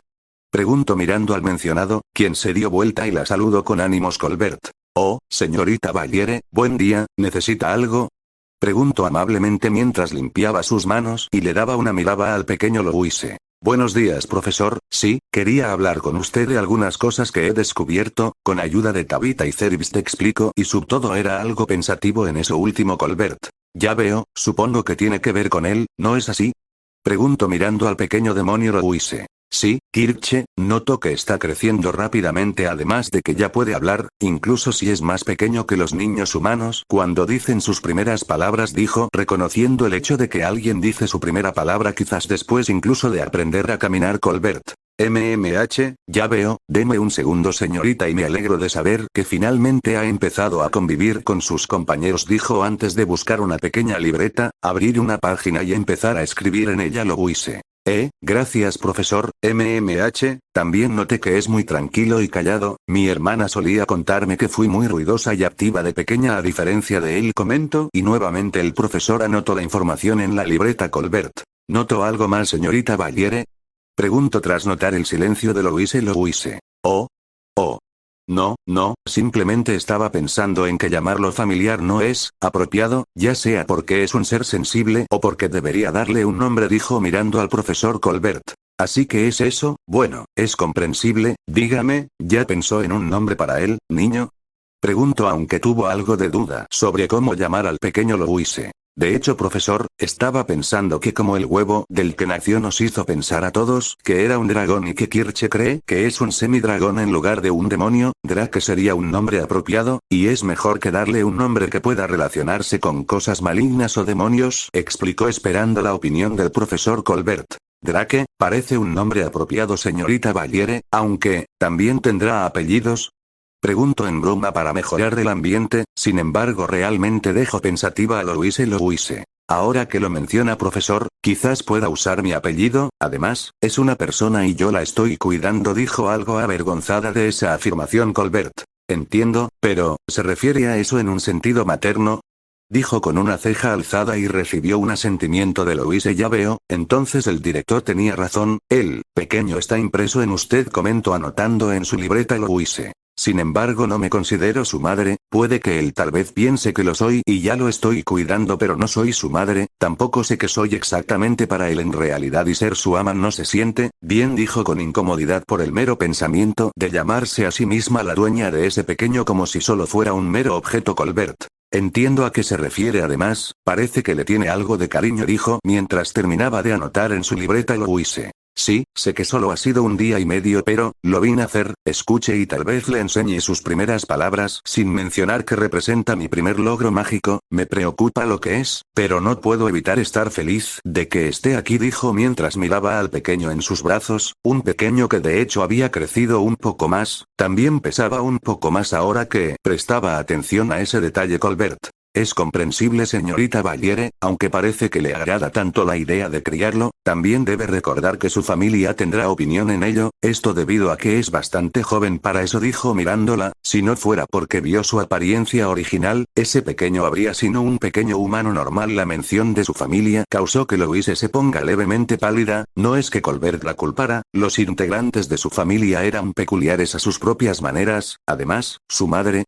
Preguntó mirando al mencionado, quien se dio vuelta y la saludó con ánimos. Colbert. Oh, señorita Valiere, buen día, ¿necesita algo? Preguntó amablemente mientras limpiaba sus manos y le daba una mirada al pequeño Louise. Buenos días, profesor. Sí, quería hablar con usted de algunas cosas que he descubierto, con ayuda de Tabitha y Zerbst, explicó, y su todo era algo pensativo en eso último. Colbert. Ya veo, supongo que tiene que ver con él, ¿no es así? Preguntó mirando al pequeño demonio Louise. Sí, Kirche, noto que está creciendo rápidamente, además de que ya puede hablar, incluso si es más pequeño que los niños humanos cuando dicen sus primeras palabras, dijo reconociendo el hecho de que alguien dice su primera palabra quizás después incluso de aprender a caminar. Colbert. Ya veo, deme un segundo señorita y me alegro de saber que finalmente ha empezado a convivir con sus compañeros, dijo antes de buscar una pequeña libreta, abrir una página y empezar a escribir en ella. Louise. Gracias profesor, también noté que es muy tranquilo y callado, mi hermana solía contarme que fui muy ruidosa y activa de pequeña a diferencia de él comento y nuevamente el profesor anotó la información en la libreta Colbert. ¿Notó algo más señorita Valiere? Pregunto tras notar el silencio de Louise. Oh. No, simplemente estaba pensando en que llamarlo familiar no es apropiado, ya sea porque es un ser sensible o porque debería darle un nombre, dijo mirando al profesor Colbert. Así que es eso, bueno, es comprensible, dígame, ¿ya pensó en un nombre para él, niño? Preguntó aunque tuvo algo de duda sobre cómo llamar al pequeño Louise. De hecho, profesor, estaba pensando que como el huevo del que nació nos hizo pensar a todos que era un dragón y que Kirche cree que es un semidragón en lugar de un demonio, Drake sería un nombre apropiado, y es mejor que darle un nombre que pueda relacionarse con cosas malignas o demonios, explicó esperando la opinión del profesor Colbert. Drake, parece un nombre apropiado señorita Valiere, aunque, ¿también tendrá apellidos? Pregunto en broma para mejorar el ambiente, sin embargo realmente dejo pensativa a Louise. Ahora que lo menciona profesor, quizás pueda usar mi apellido, además, es una persona y yo la estoy cuidando, dijo algo avergonzada de esa afirmación Colbert. Entiendo, pero, ¿se refiere a eso en un sentido materno? Dijo con una ceja alzada y recibió un asentimiento de Louise. Ya veo, entonces el director tenía razón, el pequeño está impreso en usted, comentó anotando en su libreta Louise. Sin embargo no me considero su madre, puede que él tal vez piense que lo soy y ya lo estoy cuidando pero no soy su madre, tampoco sé que soy exactamente para él en realidad y ser su ama no se siente bien, dijo con incomodidad por el mero pensamiento de llamarse a sí misma la dueña de ese pequeño como si solo fuera un mero objeto Colbert. Entiendo a qué se refiere además, parece que le tiene algo de cariño, dijo mientras terminaba de anotar en su libreta Louise. Sí, sé que solo ha sido un día y medio pero, lo vine a hacer, escuche y tal vez le enseñe sus primeras palabras sin mencionar que representa mi primer logro mágico, me preocupa lo que es, pero no puedo evitar estar feliz de que esté aquí, dijo mientras miraba al pequeño en sus brazos, un pequeño que de hecho había crecido un poco más, también pesaba un poco más ahora que prestaba atención a ese detalle Colbert. Es comprensible señorita Valiere, aunque parece que le agrada tanto la idea de criarlo, también debe recordar que su familia tendrá opinión en ello, esto debido a que es bastante joven para eso, dijo mirándola, si no fuera porque vio su apariencia original, ese pequeño habría sido un pequeño humano normal. La mención de su familia causó que Louise se ponga levemente pálida, no es que Colbert la culpara, los integrantes de su familia eran peculiares a sus propias maneras, además, su madre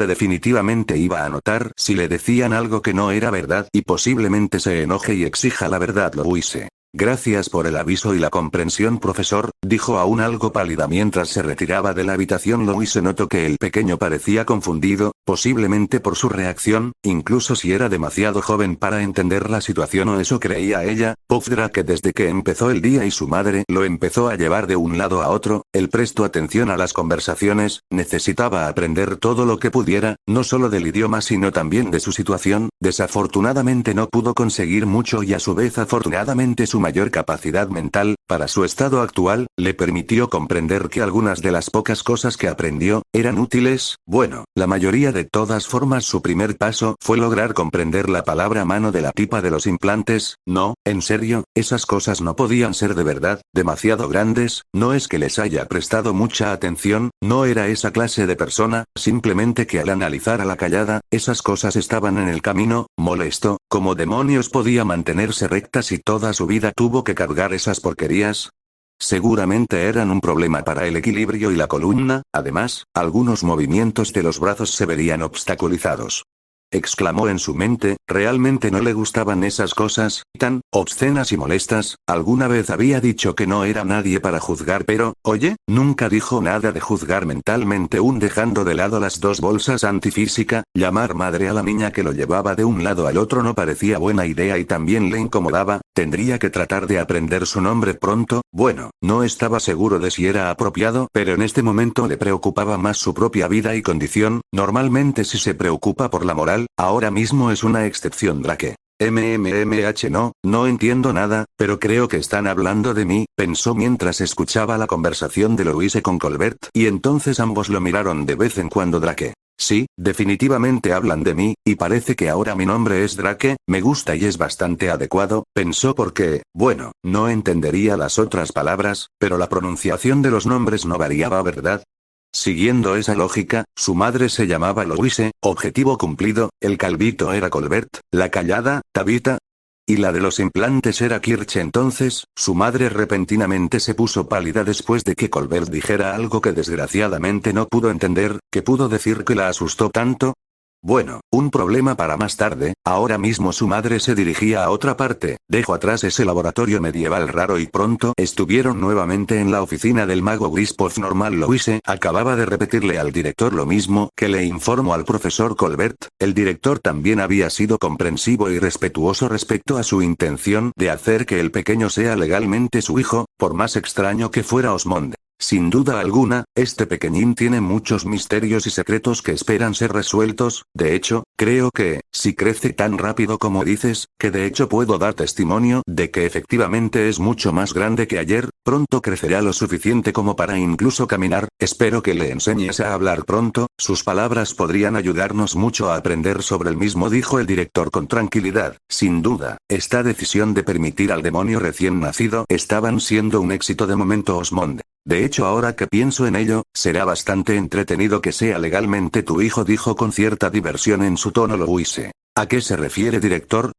definitivamente iba a notar si le decían algo que no era verdad y posiblemente se enoje y exija la verdad. Louise. Gracias por el aviso y la comprensión profesor, dijo aún algo pálida mientras se retiraba de la habitación. Louise notó que el pequeño parecía confundido, posiblemente por su reacción, incluso si era demasiado joven para entender la situación o eso creía ella. Drake desde que empezó el día y su madre lo empezó a llevar de un lado a otro, él prestó atención a las conversaciones, necesitaba aprender todo lo que pudiera, no solo del idioma sino también de su situación, desafortunadamente no pudo conseguir mucho y a su vez afortunadamente su mayor capacidad mental, para su estado actual, le permitió comprender que algunas de las pocas cosas que aprendió, eran útiles, bueno, la mayoría de todas formas su primer paso fue lograr comprender la palabra mano de la tipa de los implantes, no, en serio, esas cosas no podían ser de verdad, demasiado grandes, no es que les haya prestado mucha atención, no era esa clase de persona, simplemente que al analizar a la callada, esas cosas estaban en el camino, molesto, ¿cómo demonios podía mantenerse recta si toda su vida tuvo que cargar esas porquerías? Seguramente eran un problema para el equilibrio y la columna, además, algunos movimientos de los brazos se verían obstaculizados. Exclamó en su mente, realmente no le gustaban esas cosas, tan obscenas y molestas. Alguna vez había dicho que no era nadie para juzgar pero, oye, nunca dijo nada de juzgar mentalmente dejando de lado las dos bolsas antifísica, llamar madre a la niña que lo llevaba de un lado al otro no parecía buena idea y también le incomodaba, tendría que tratar de aprender su nombre pronto, bueno, no estaba seguro de si era apropiado pero en este momento le preocupaba más su propia vida y condición, normalmente si se preocupa por la moral, ahora mismo es una excepción. Drake. No entiendo nada, pero creo que están hablando de mí, pensó mientras escuchaba la conversación de Louise con Colbert, y entonces ambos lo miraron de vez en cuando. Drake. Sí, definitivamente hablan de mí, y parece que ahora mi nombre es Drake, me gusta y es bastante adecuado, pensó porque, bueno, no entendería las otras palabras, pero la pronunciación de los nombres no variaba, ¿verdad? Siguiendo esa lógica, su madre se llamaba Louise, objetivo cumplido, el calvito era Colbert, la callada, Tabitha, y la de los implantes era Kirche. Entonces, su madre repentinamente se puso pálida después de que Colbert dijera algo que desgraciadamente no pudo entender, ¿qué pudo decir que la asustó tanto? Bueno, un problema para más tarde, ahora mismo su madre se dirigía a otra parte, dejó atrás ese laboratorio medieval raro y pronto estuvieron nuevamente en la oficina del mago gris normal. Louise acababa de repetirle al director lo mismo que le informó al profesor Colbert, el director también había sido comprensivo y respetuoso respecto a su intención de hacer que el pequeño sea legalmente su hijo, por más extraño que fuera Osmond. Sin duda alguna, este pequeñín tiene muchos misterios y secretos que esperan ser resueltos, de hecho, creo que, si crece tan rápido como dices, que de hecho puedo dar testimonio de que efectivamente es mucho más grande que ayer, pronto crecerá lo suficiente como para incluso caminar, espero que le enseñes a hablar pronto, sus palabras podrían ayudarnos mucho a aprender sobre el mismo, dijo el director con tranquilidad. Sin duda, esta decisión de permitir al demonio recién nacido estaban siendo un éxito de momento, Osmond. De hecho, ahora que pienso en ello, será bastante entretenido que sea legalmente tu hijo, dijo con cierta diversión en su tono Louise. ¿A qué se refiere, director?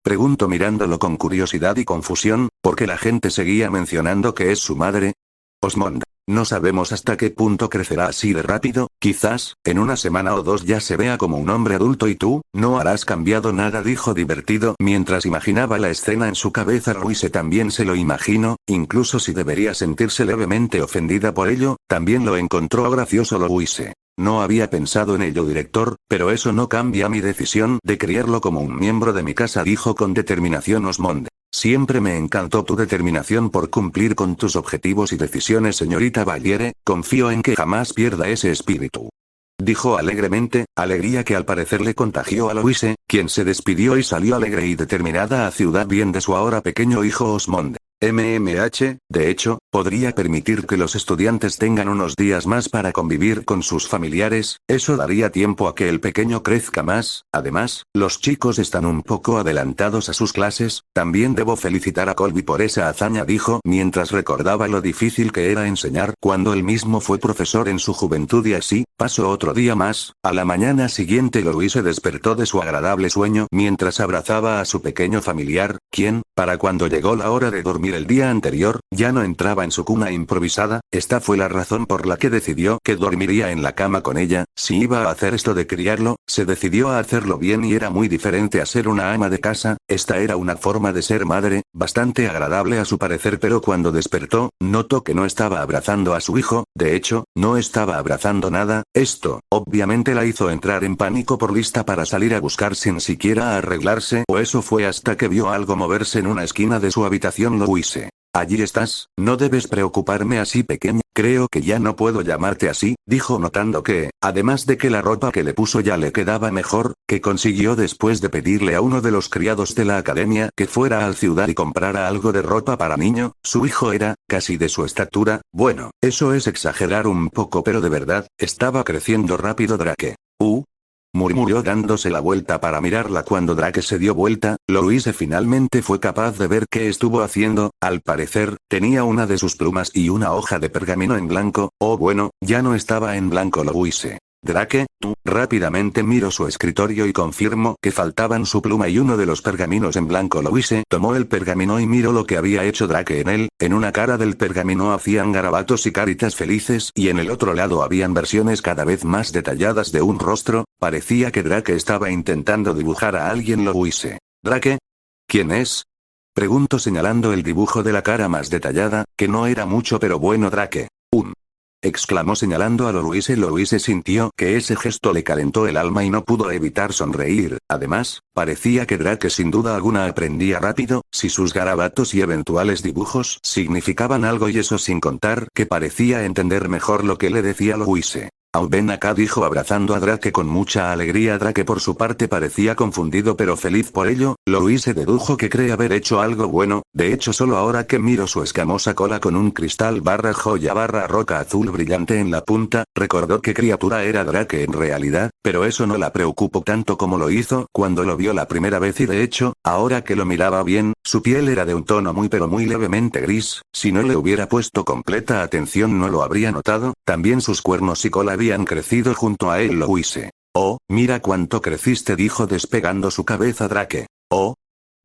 Preguntó mirándolo con curiosidad y confusión, porque la gente seguía mencionando que es su madre. Osmond, no sabemos hasta qué punto crecerá así de rápido, quizás, en una semana o dos ya se vea como un hombre adulto y tú, no harás cambiado nada, dijo divertido mientras imaginaba la escena en su cabeza. Louise también se lo imagino, incluso si debería sentirse levemente ofendida por ello, también lo encontró gracioso Louise. No había pensado en ello, director, pero eso no cambia mi decisión de criarlo como un miembro de mi casa, dijo con determinación Osmond. Siempre me encantó tu determinación por cumplir con tus objetivos y decisiones, señorita Valiere, confío en que jamás pierda ese espíritu. Dijo alegremente, alegría que al parecer le contagió a Louise, quien se despidió y salió alegre y determinada a ciudad bien de su ahora pequeño hijo Osmond. De hecho, podría permitir que los estudiantes tengan unos días más para convivir con sus familiares, eso daría tiempo a que el pequeño crezca más, además, los chicos están un poco adelantados a sus clases, también debo felicitar a Colby por esa hazaña, dijo mientras recordaba lo difícil que era enseñar cuando él mismo fue profesor en su juventud y así, pasó otro día más, a la mañana siguiente Louise despertó de su agradable sueño mientras abrazaba a su pequeño familiar, quien, para cuando llegó la hora de dormir el día anterior, ya no entraba en su cuna improvisada, esta fue la razón por la que decidió que dormiría en la cama con ella, si iba a hacer esto de criarlo, se decidió a hacerlo bien y era muy diferente a ser una ama de casa, esta era una forma de ser madre, bastante agradable a su parecer, pero cuando despertó, notó que no estaba abrazando a su hijo, de hecho, no estaba abrazando nada, esto, obviamente la hizo entrar en pánico por lista para salir a buscar sin siquiera arreglarse, o eso fue hasta que vio algo moverse en una esquina de su habitación. Louise. Allí estás, no debes preocuparme así, pequeña, creo que ya no puedo llamarte así, dijo notando que, además de que la ropa que le puso ya le quedaba mejor, que consiguió después de pedirle a uno de los criados de la academia que fuera al ciudad y comprara algo de ropa para niño, su hijo era, casi de su estatura, bueno, eso es exagerar un poco, pero de verdad, estaba creciendo rápido Drake. Murmuró dándose la vuelta para mirarla. Cuando Drake se dio vuelta, Louise finalmente fue capaz de ver qué estuvo haciendo, al parecer, tenía una de sus plumas y una hoja de pergamino en blanco, bueno, ya no estaba en blanco Louise. Drake, rápidamente miró su escritorio y confirmó que faltaban su pluma y uno de los pergaminos en blanco. Louise tomó el pergamino y miró lo que había hecho Drake en él, en una cara del pergamino hacían garabatos y caritas felices y en el otro lado habían versiones cada vez más detalladas de un rostro, parecía que Drake estaba intentando dibujar a alguien. Louise. ¿Drake? ¿Quién es? Preguntó señalando el dibujo de la cara más detallada, que no era mucho pero bueno. Drake. Exclamó señalando a Louise. Louise sintió que ese gesto le calentó el alma y no pudo evitar sonreír, además, parecía que Drake sin duda alguna aprendía rápido, si sus garabatos y eventuales dibujos significaban algo y eso sin contar que parecía entender mejor lo que le decía Louise. Au, ven acá, dijo abrazando a Drake con mucha alegría. Drake por su parte parecía confundido pero feliz por ello. Louise dedujo que cree haber hecho algo bueno, de hecho solo ahora que miro su escamosa cola con un cristal barra joya barra roca azul brillante en la punta, recordó qué criatura era Drake en realidad, pero eso no la preocupó tanto como lo hizo cuando lo vio la primera vez y de hecho, ahora que lo miraba bien, su piel era de un tono muy pero muy levemente gris, si no le hubiera puesto completa atención no lo habría notado, también sus cuernos y cola habían crecido junto a él. Louise. Oh, mira cuánto creciste, dijo despegando su cabeza Drake. Oh.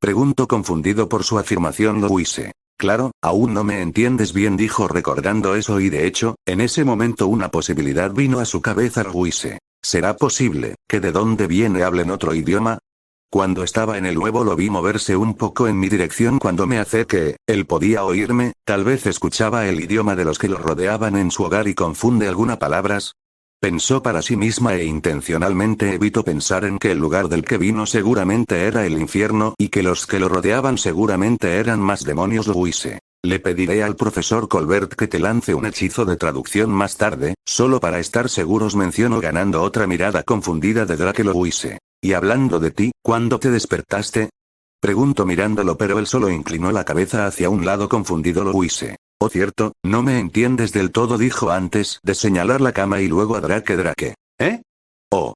Preguntó confundido por su afirmación Louise. Claro, aún no me entiendes bien, dijo recordando eso y de hecho, en ese momento una posibilidad vino a su cabeza. Louise. ¿Será posible, que de dónde viene hablen otro idioma? Cuando estaba en el huevo lo vi moverse un poco en mi dirección cuando me acerqué, él podía oírme, tal vez escuchaba el idioma de los que lo rodeaban en su hogar y confunde algunas palabras. Pensó para sí misma e intencionalmente evitó pensar en que el lugar del que vino seguramente era el infierno y que los que lo rodeaban seguramente eran más demonios. Louise. Le pediré al profesor Colbert que te lance un hechizo de traducción más tarde, solo para estar seguros, mencionó ganando otra mirada confundida de Drake. Louise. Y hablando de ti, ¿cuándo te despertaste? Preguntó mirándolo pero él solo inclinó la cabeza hacia un lado confundido. Louise. Oh cierto, no me entiendes del todo, dijo antes de señalar la cama y luego a Drake. ¿Eh? Oh.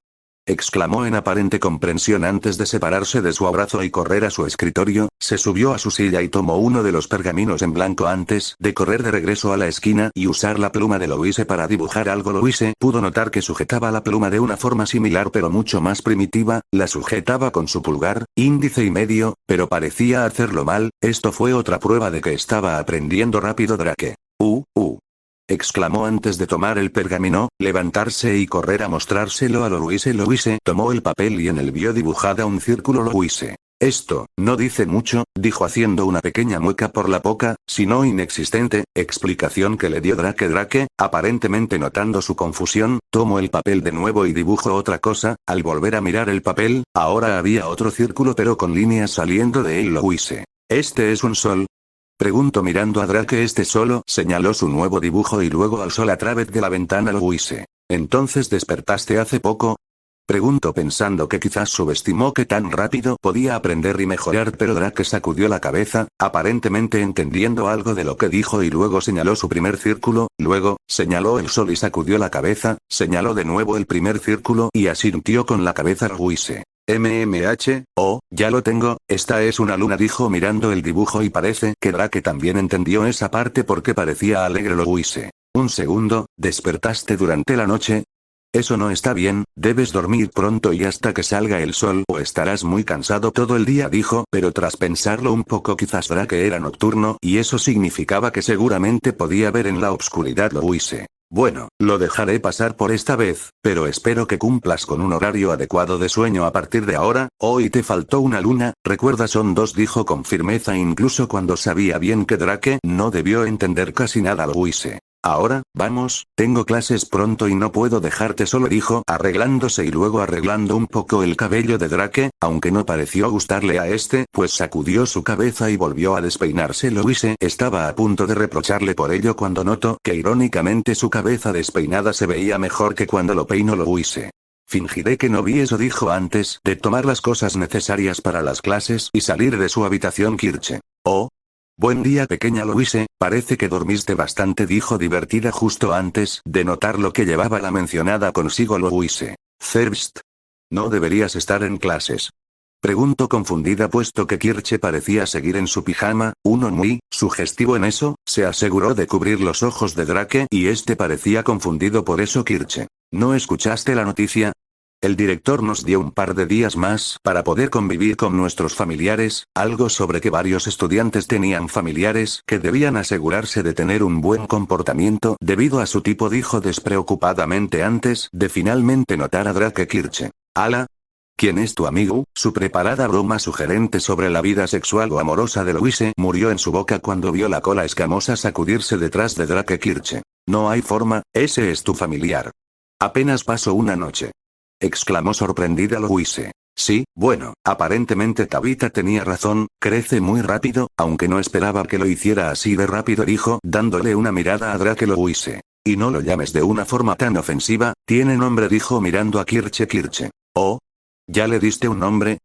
Exclamó en aparente comprensión antes de separarse de su abrazo y correr a su escritorio, se subió a su silla y tomó uno de los pergaminos en blanco antes de correr de regreso a la esquina y usar la pluma de Louise para dibujar algo. Louise pudo notar que sujetaba la pluma de una forma similar pero mucho más primitiva, la sujetaba con su pulgar, índice y medio, pero parecía hacerlo mal. Esto fue otra prueba de que estaba aprendiendo rápido Drake. Exclamó antes de tomar el pergamino, levantarse y correr a mostrárselo a Louise. Louise tomó el papel y en él vio dibujada un círculo. Louise. Esto, no dice mucho, dijo haciendo una pequeña mueca por la poca, si no inexistente, explicación que le dio Drake, aparentemente notando su confusión, tomó el papel de nuevo y dibujó otra cosa. Al volver a mirar el papel, ahora había otro círculo pero con líneas saliendo de él. Louise. ¿Este es un sol? Preguntó mirando a Drake. Este solo señaló su nuevo dibujo y luego al sol a través de la ventana. Louise. ¿Entonces despertaste hace poco? Preguntó pensando que quizás subestimó que tan rápido podía aprender y mejorar, pero Drake sacudió la cabeza, aparentemente entendiendo algo de lo que dijo y luego señaló su primer círculo, luego, señaló el sol y sacudió la cabeza, señaló de nuevo el primer círculo y asintió con la cabeza. Louise. Oh, ya lo tengo, esta es una luna, dijo mirando el dibujo y parece que Drake también entendió esa parte porque parecía alegre. Louise. Un segundo, ¿despertaste durante la noche? Eso no está bien, debes dormir pronto y hasta que salga el sol o estarás muy cansado todo el día, dijo, pero tras pensarlo un poco quizás Drake era nocturno y eso significaba que seguramente podía ver en la oscuridad. Louise. Bueno, lo dejaré pasar por esta vez, pero espero que cumplas con un horario adecuado de sueño a partir de ahora. Hoy te faltó una luna, recuerda, son dos, dijo con firmeza incluso cuando sabía bien que Drake no debió entender casi nada. Louise. Ahora, vamos, tengo clases pronto y no puedo dejarte solo, dijo arreglándose y luego arreglando un poco el cabello de Drake, aunque no pareció gustarle a este, pues sacudió su cabeza y volvió a despeinarse. Louise estaba a punto de reprocharle por ello cuando notó que irónicamente su cabeza despeinada se veía mejor que cuando lo peinó. Louise. Fingiré que no vi eso, dijo antes de tomar las cosas necesarias para las clases y salir de su habitación. Kirche. Oh. Buen día, pequeña Louise, parece que dormiste bastante, dijo divertida justo antes de notar lo que llevaba la mencionada consigo. Louise. Thirst. ¿No deberías estar en clases? Preguntó confundida puesto que Kirche parecía seguir en su pijama, uno muy sugestivo en eso, se aseguró de cubrir los ojos de Drake y este parecía confundido por eso. Kirche. ¿No escuchaste la noticia? El director nos dio un par de días más para poder convivir con nuestros familiares, algo sobre que varios estudiantes tenían familiares que debían asegurarse de tener un buen comportamiento debido a su tipo, dijo despreocupadamente antes de finalmente notar a Drake. Kirche. ¿Ala? ¿Quién es tu amigo? Su preparada broma sugerente sobre la vida sexual o amorosa de Louise murió en su boca cuando vio la cola escamosa sacudirse detrás de Drake. Kirche. No hay forma, ese es tu familiar. Apenas pasó una noche. Exclamó sorprendida Louise. Sí, bueno, aparentemente Tabitha tenía razón, crece muy rápido, aunque no esperaba que lo hiciera así de rápido, dijo dándole una mirada a Drake. Louise. Y no lo llames de una forma tan ofensiva, tiene nombre, dijo mirando a Kirche. ¿Oh? ¿Ya le diste un nombre?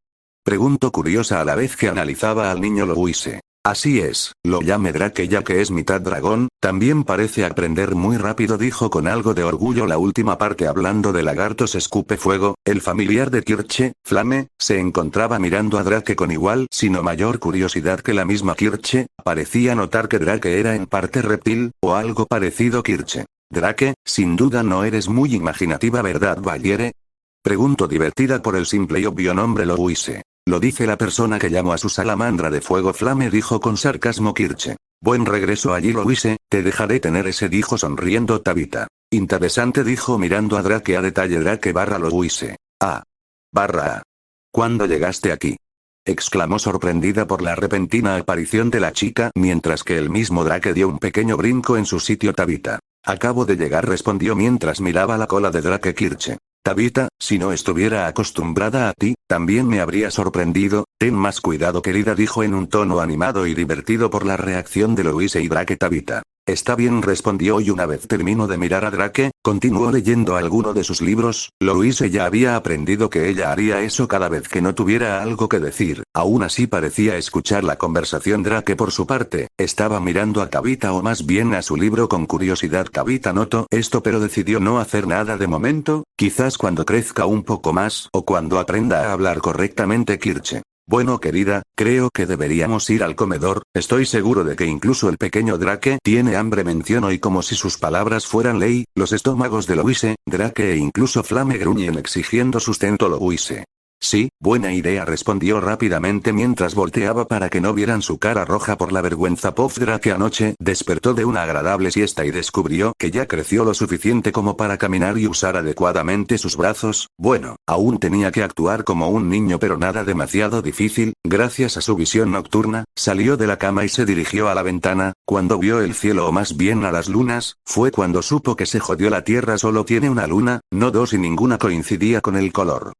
Preguntó curiosa a la vez que analizaba al niño Louise. Así es, lo llame Drake ya que es mitad dragón, también parece aprender muy rápido, dijo con algo de orgullo la última parte. Hablando de lagartos escupe fuego, el familiar de Kirche, Flame, se encontraba mirando a Drake con igual sino mayor curiosidad que la misma Kirche. Parecía notar que Drake era en parte reptil, o algo parecido. Kirche. Drake, sin duda no eres muy imaginativa, ¿verdad, Valiere? Preguntó divertida por el simple y obvio nombre Louise. Lo dice la persona que llamó a su salamandra de fuego Flame, dijo con sarcasmo Kirche. Buen regreso allí, Louise, te dejaré tener ese, dijo sonriendo Tabitha. Interesante, dijo mirando a Drake a detalle. Drake barra Louise. Ah. Barra A. ¿Cuándo llegaste aquí? Exclamó sorprendida por la repentina aparición de la chica, mientras que el mismo Drake dio un pequeño brinco en su sitio. Tabitha. Acabo de llegar, respondió mientras miraba la cola de Drake. Kirche. Tabitha, si no estuviera acostumbrada a ti, también me habría sorprendido. Ten más cuidado, querida, dijo en un tono animado y divertido por la reacción de Louise y Drake. Tabitha. Está bien, respondió, y una vez terminó de mirar a Drake, continuó leyendo alguno de sus libros. Louise ya había aprendido que ella haría eso cada vez que no tuviera algo que decir. Aún así parecía escuchar la conversación. Drake por su parte, estaba mirando a Tabitha, o más bien a su libro, con curiosidad. Tabitha notó esto pero decidió no hacer nada de momento, quizás cuando crezca un poco más o cuando aprenda a hablar correctamente. Kirche. Bueno, querida, creo que deberíamos ir al comedor. Estoy seguro de que incluso el pequeño Drake tiene hambre, mencionó, y como si sus palabras fueran ley, los estómagos de Louise, Drake e incluso Flame gruñen exigiendo sustento. Louise. Sí, buena idea, respondió rápidamente mientras volteaba para que no vieran su cara roja por la vergüenza. Puff. Drake anoche despertó de una agradable siesta y descubrió que ya creció lo suficiente como para caminar y usar adecuadamente sus brazos. Bueno, aún tenía que actuar como un niño, pero nada demasiado difícil. Gracias a su visión nocturna, salió de la cama y se dirigió a la ventana. Cuando vio el cielo, o más bien a las lunas, fue cuando supo que se jodió. La Tierra solo tiene una luna, no dos, y ninguna coincidía con el color.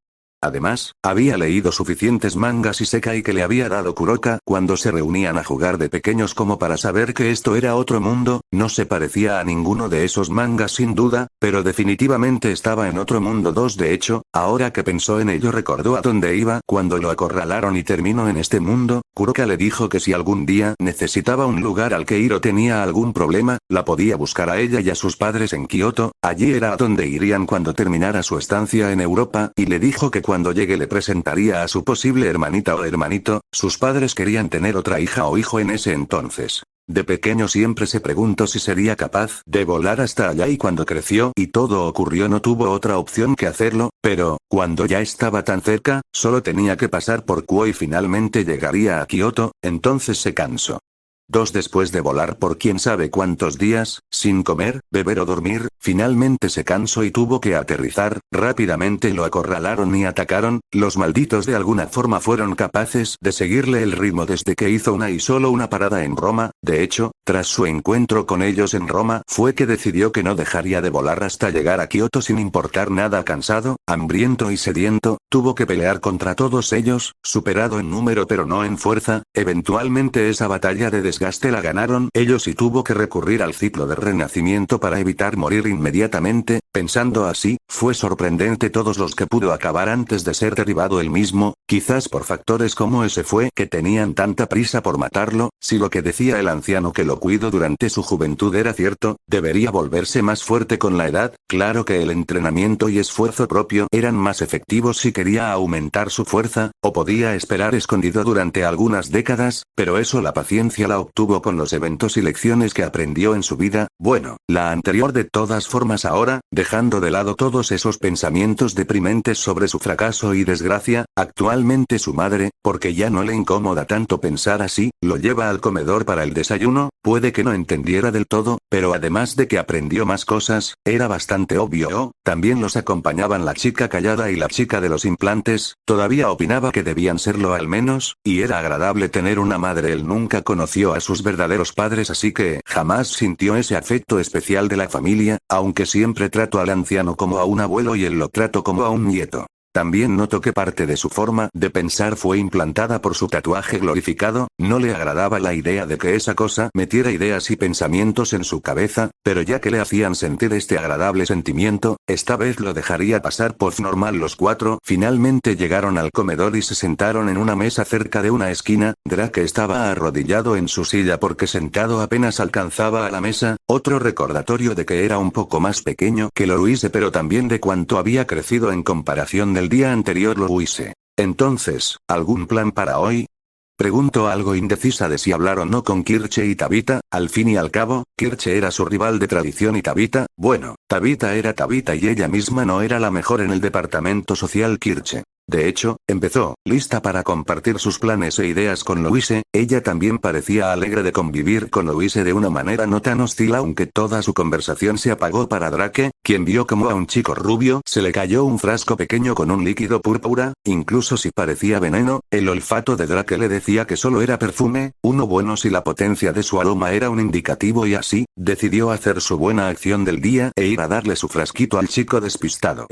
Además, había leído suficientes mangas y Sekai que le había dado Kuroka cuando se reunían a jugar de pequeños como para saber que esto era otro mundo. No se parecía a ninguno de esos mangas sin duda, pero definitivamente estaba en otro mundo. De hecho, ahora que pensó en ello recordó a dónde iba cuando lo acorralaron y terminó en este mundo. Kuroka le dijo que si algún día necesitaba un lugar al que ir o tenía algún problema, la podía buscar a ella y a sus padres en Kioto. Allí era a donde irían cuando terminara su estancia en Europa, y le dijo que cuando llegue le presentaría a su posible hermanita o hermanito. Sus padres querían tener otra hija o hijo en ese entonces. De pequeño siempre se preguntó si sería capaz de volar hasta allá, y cuando creció y todo ocurrió no tuvo otra opción que hacerlo, pero, cuando ya estaba tan cerca, solo tenía que pasar por Kuo y finalmente llegaría a Kioto. Entonces se cansó. Después de volar por quién sabe cuántos días, sin comer, beber o dormir, finalmente se cansó y tuvo que aterrizar. Rápidamente lo acorralaron y atacaron. Los malditos de alguna forma fueron capaces de seguirle el ritmo desde que hizo una y solo una parada en Roma. De hecho, tras su encuentro con ellos en Roma, fue que decidió que no dejaría de volar hasta llegar a Kioto sin importar nada. Cansado, hambriento y sediento, tuvo que pelear contra todos ellos, superado en número pero no en fuerza. Eventualmente esa batalla de desgaste la ganaron ellos y tuvo que recurrir al ciclo de renacimiento para evitar morir inmediatamente. Pensando así, fue sorprendente todos los que pudo acabar antes de ser derribado él mismo, quizás por factores como ese fue que tenían tanta prisa por matarlo. Si lo que decía el anciano que lo cuidó durante su juventud era cierto, debería volverse más fuerte con la edad. Claro que el entrenamiento y esfuerzo propio eran más efectivos si quería aumentar su fuerza, o podía esperar escondido durante algunas décadas, pero eso la paciencia la obtuvo con los eventos y lecciones que aprendió en su vida. Bueno, la anterior de todas formas. Ahora, dejando de lado todos esos pensamientos deprimentes sobre su fracaso y desgracia, actualmente su madre, porque ya no le incomoda tanto pensar así, lo lleva al comedor para el desayuno. Puede que no entendiera del todo, pero además de que aprendió más cosas, era bastante obvio. También los acompañaban la chica callada y la chica de los implantes. Todavía opinaba que debían serlo al menos, y era agradable tener una madre. Él nunca conoció a sus verdaderos padres, así que jamás sintió ese afecto especial de la familia, aunque siempre trato al anciano como a un abuelo y él lo trato como a un nieto. También notó que parte de su forma de pensar fue implantada por su tatuaje glorificado, no le agradaba la idea de que esa cosa metiera ideas y pensamientos en su cabeza, pero ya que le hacían sentir este agradable sentimiento, esta vez lo dejaría pasar por normal. Los cuatro finalmente llegaron al comedor y se sentaron en una mesa cerca de una esquina. Drake estaba arrodillado en su silla porque sentado apenas alcanzaba a la mesa, otro recordatorio de que era un poco más pequeño que Louise, pero también de cuánto había crecido en comparación del día anterior. Louise. Entonces, ¿algún plan para hoy? Preguntó algo indecisa de si hablar o no con Kirche y Tabitha. Al fin y al cabo, Kirche era su rival de tradición y Tabitha, bueno, Tabitha era Tabitha y ella misma no era la mejor en el departamento social. Kirche, de hecho, empezó, lista para compartir sus planes e ideas con Louise. Ella también parecía alegre de convivir con Louise de una manera no tan hostil, aunque toda su conversación se apagó para Drake, quien vio como a un chico rubio se le cayó un frasco pequeño con un líquido púrpura. Incluso si parecía veneno, el olfato de Drake le decía que solo era perfume, uno bueno si la potencia de su aroma era un indicativo, y así, decidió hacer su buena acción del día e ir a darle su frasquito al chico despistado.